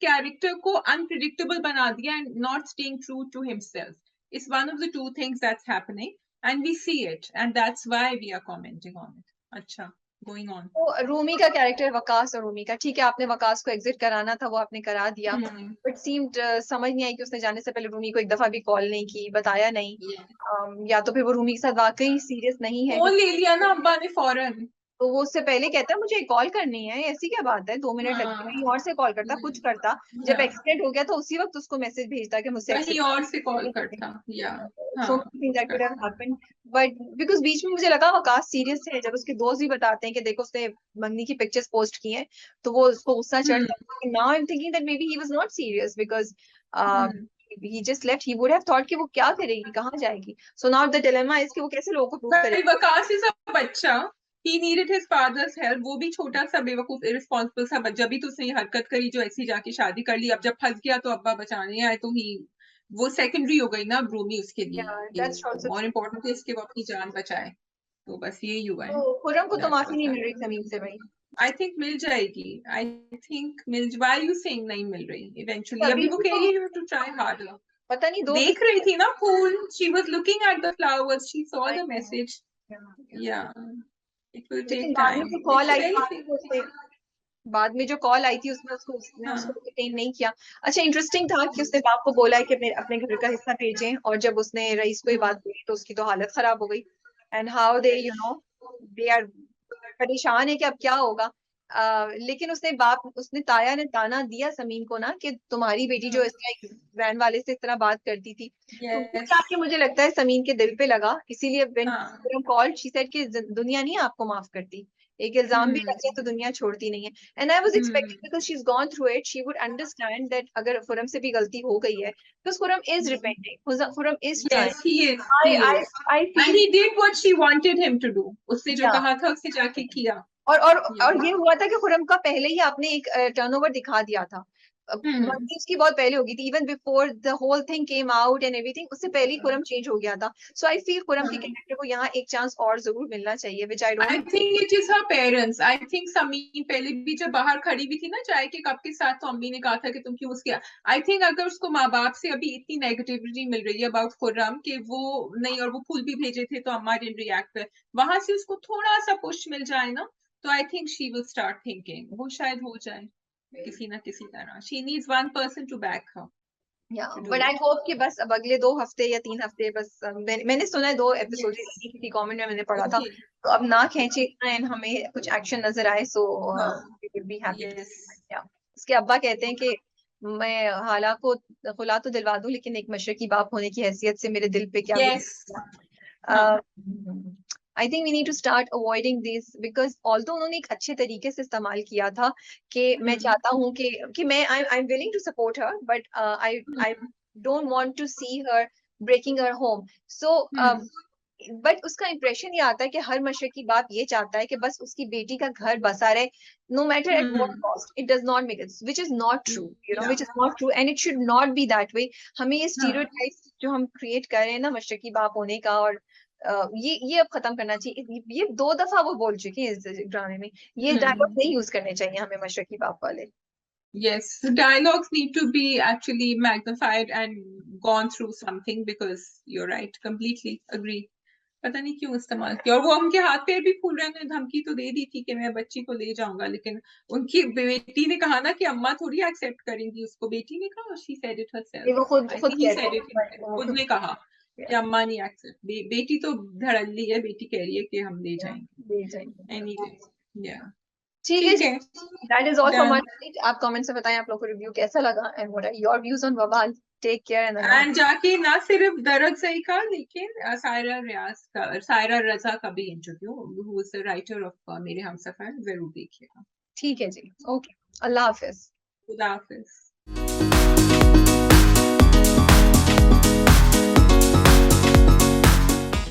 कैरेक्टर को अनप्रिडिक्टेबल बना दिया and not staying true to himself. It's one of the two things that's happening and we see it and that's why we are commenting on it. अच्छा, going on. तो रूमी का character Waqas और रूमी का, ठीक है आपने वकास को एग्जिट कराना था वो आपने करा दिया, बट सीम्ड समझ नहीं आई कि उसने जाने से पहले रूमी को एक दफा भी कॉल नहीं की, बताया नहीं। या तो फिर वो रूमी के साथ वाकई सीरियस नहीं है, फोन ले लिया ना अब्बा ने फौरन, तो वो उससे पहले कहता है मुझे कॉल करनी है, ऐसी क्या बात है 2 मिनट लगते हाँ, कहीं और से कॉल करता, कुछ करता। जब एक्सीडेंट हो गया तो उसी वक्त उसको मैसेज भेजता कि मुझसे कहीं और से कॉल करता. या so that could have happened, but because बीच में मुझे लगा वकास सीरियस है, जब उसके दोस्त भी बताते हैं कि देखो उसने मंगनी की पिक्चर्स पोस्ट की हैं तो वो उसको गुस्सा चढ़ता है। Now I am thinking that may be he was not serious because he just left. He would have thought कि वो क्या करेगी, कहाँ जाएगी। So now the dilemma is कि वो कैसे लोगों को प्रूव करेगी। वकास इज अ बच्चा, he needed his father's help. वो भी छोटा सा बेवकूफ इररिस्पांसिबल सा बच्चा भी तो उसने ये हरकत करी जो ऐसी जाके शादी कर ली। अब जब फंस गया तो अब्बा बचाने आए तो ही वो सेकेंडरी हो गई ना ब्रूमी उसके लिए। Yeah, that's also और इम्पोर्टेंट है इसके वो अपनी जान बचाए, तो बस यही हुआ है. तो खुर्रम को तो That's माफी what's नहीं मिल रही happening. जमीन से भाई। I think मिल जाएगी. I think mill. Why are you saying नहीं मिल रही? Eventually अभी अभी वो भी कह तो रही है you have to try harder. पता नहीं दो देख रही थी ना फूल. She was looking at the flowers. She saw the message. Yeah. It will लेकिन take बाद में time. जो कॉल It's आई very थी उसने, बाद में जो कॉल आई थी उसमें उसने हाँ. उसको entertain नहीं किया। अच्छा इंटरेस्टिंग था कि उसने बाप को बोला है कि मेरे अपने घर का हिस्सा भेजें, और जब उसने रईस को ये बात बोली तो उसकी तो हालत खराब हो गई। And how they they are परेशान है कि अब क्या होगा। लेकिन उसने ताया ने ताना दिया समीम को ना कि तुम्हारी बेटी जो इस तरह वैन वाले से इस तरह बात करती थी, तो वो Yes. जाके मुझे लगता है समीम के दिल पे लगा, इसीलिए व्हेन हाँ. कॉल शी सेड कि दुनिया नहीं आपको माफ करती, एक इल्जाम भी लग जाए तो दुनिया छोड़ती नहीं है। And I was expecting because she is gone through it she would understand that अगर खुरम से भी गलती हो गई है, because Khurram is repenting, Khurram is Yes, he is. I He I is. I And feel he did what she wanted him to do. उसने जो या कहा था उसने जाके किया. और ये हुआ था कि खुरम का पहले ही आपने एक टर्नओवर दिखा दिया था। मर्जी उसकी बहुत पहले होगी थी, even before the whole thing came out and everything, उससे पहले ही खुरम चेंज हो गया था। सो आई फील खुरम के कैरेक्टर को यहाँ एक चांस और जरूर मिलना चाहिए, विच आई I don't. think it is her parents. I think Sameem पहले भी जब बाहर खड़ी भी थी ना चाय के कप के साथ तो अम्मी ने कहा था कि तुम क्यों उसके, I think अगर उसको माँ बाप से अभी इतनी नेगेटिविटी मिल रही है अबाउट खुर्रम कि वो नहीं, और वो फूल भी भेजे थे तो अम्मा डिडंट रिएक्ट पे, वहां से उसको थोड़ा सा पुश मिल जाए ना तो I think she will start thinking. वो शायद हो जाए किसी ना किसी तरह. She needs one person to back her. But I hope कि बस अब अगले 2 हफ्ते या 3 हफ्ते बस, मैंने सुना है 2 एपिसोड किसी कमेंट में मैंने पढ़ा था, तो अब ना खींचे एंड हमें कुछ एक्शन नजर आए, so we will be happy. उसके अब्बा कहते हैं कि मैं हाला को खुला तो दिलवा दूं लेकिन एक मशरकी बाप होने की हैसियत से मेरे दिल पे क्या I think we need to start avoiding this because although उन्होंने एक अच्छे तरीके से इस्तेमाल किया था कि मैं चाहता हूँ कि मैं I am willing to support her, but I don't want to see her breaking her home. So but उसका इंप्रेशन ये आता है कि हर मशरकी बाप ये चाहता है कि बस उसकी बेटी का घर बसा रहे, no matter at what cost. It does not make it, which is not true, you know, which is not true and it should not be that way. हमें ये स्टीरियोटाइप जो हम क्रिएट कर रहे हैं ना मशरकी बाप होने का, और ये अब खत्म करना चाहिए। ये 2 दफा वो बोल चुके हैं इस ड्रामे में, ये डायलॉग नहीं यूज करने चाहिए हमें मशरकी बाप वाले। Yes, the dialogues need to be actually magnified and gone through something because you're right, completely agree. पता नहीं क्यों इस्तेमाल किया। और वो उनके हाथ पैर भी फूल रहे हैं, धमकी तो दे दी थी कि मैं बच्ची को ले जाऊंगा, लेकिन उनकी बेटी ने कहा ना कि अम्मा थोड़ी एक्सेप्ट करेंगी उसको। बेटी ने कहा, शी सेड इट ये वो हरसेल्फ, खुद आई खुद थिंक ही कहते सेड हैं इट, वो खुद खुद ने कहा कि अम्मा नहीं एक्सेप्ट। बेटी तो धड़ल्ली है, बेटी कह रही है कि हम ले जाएंगे। ले जाएंगे। एनीवे, या ठीक है ठीक जी, है, that is all from my done. Side. आप कमेंट से बताएं आप लोग को रिव्यू कैसा लगा and what are your views on Bawaal. Take care and Allah. And जाके ना सिर्फ दरद सही का, लेकिन सायरा रियाज का, सायरा रजा का भी interview, who is the writer of मेरे हमसफर, जरूर देखिएगा। ठीक है जी, ओके, अल्लाह हाफिज। खुदा हाफिज।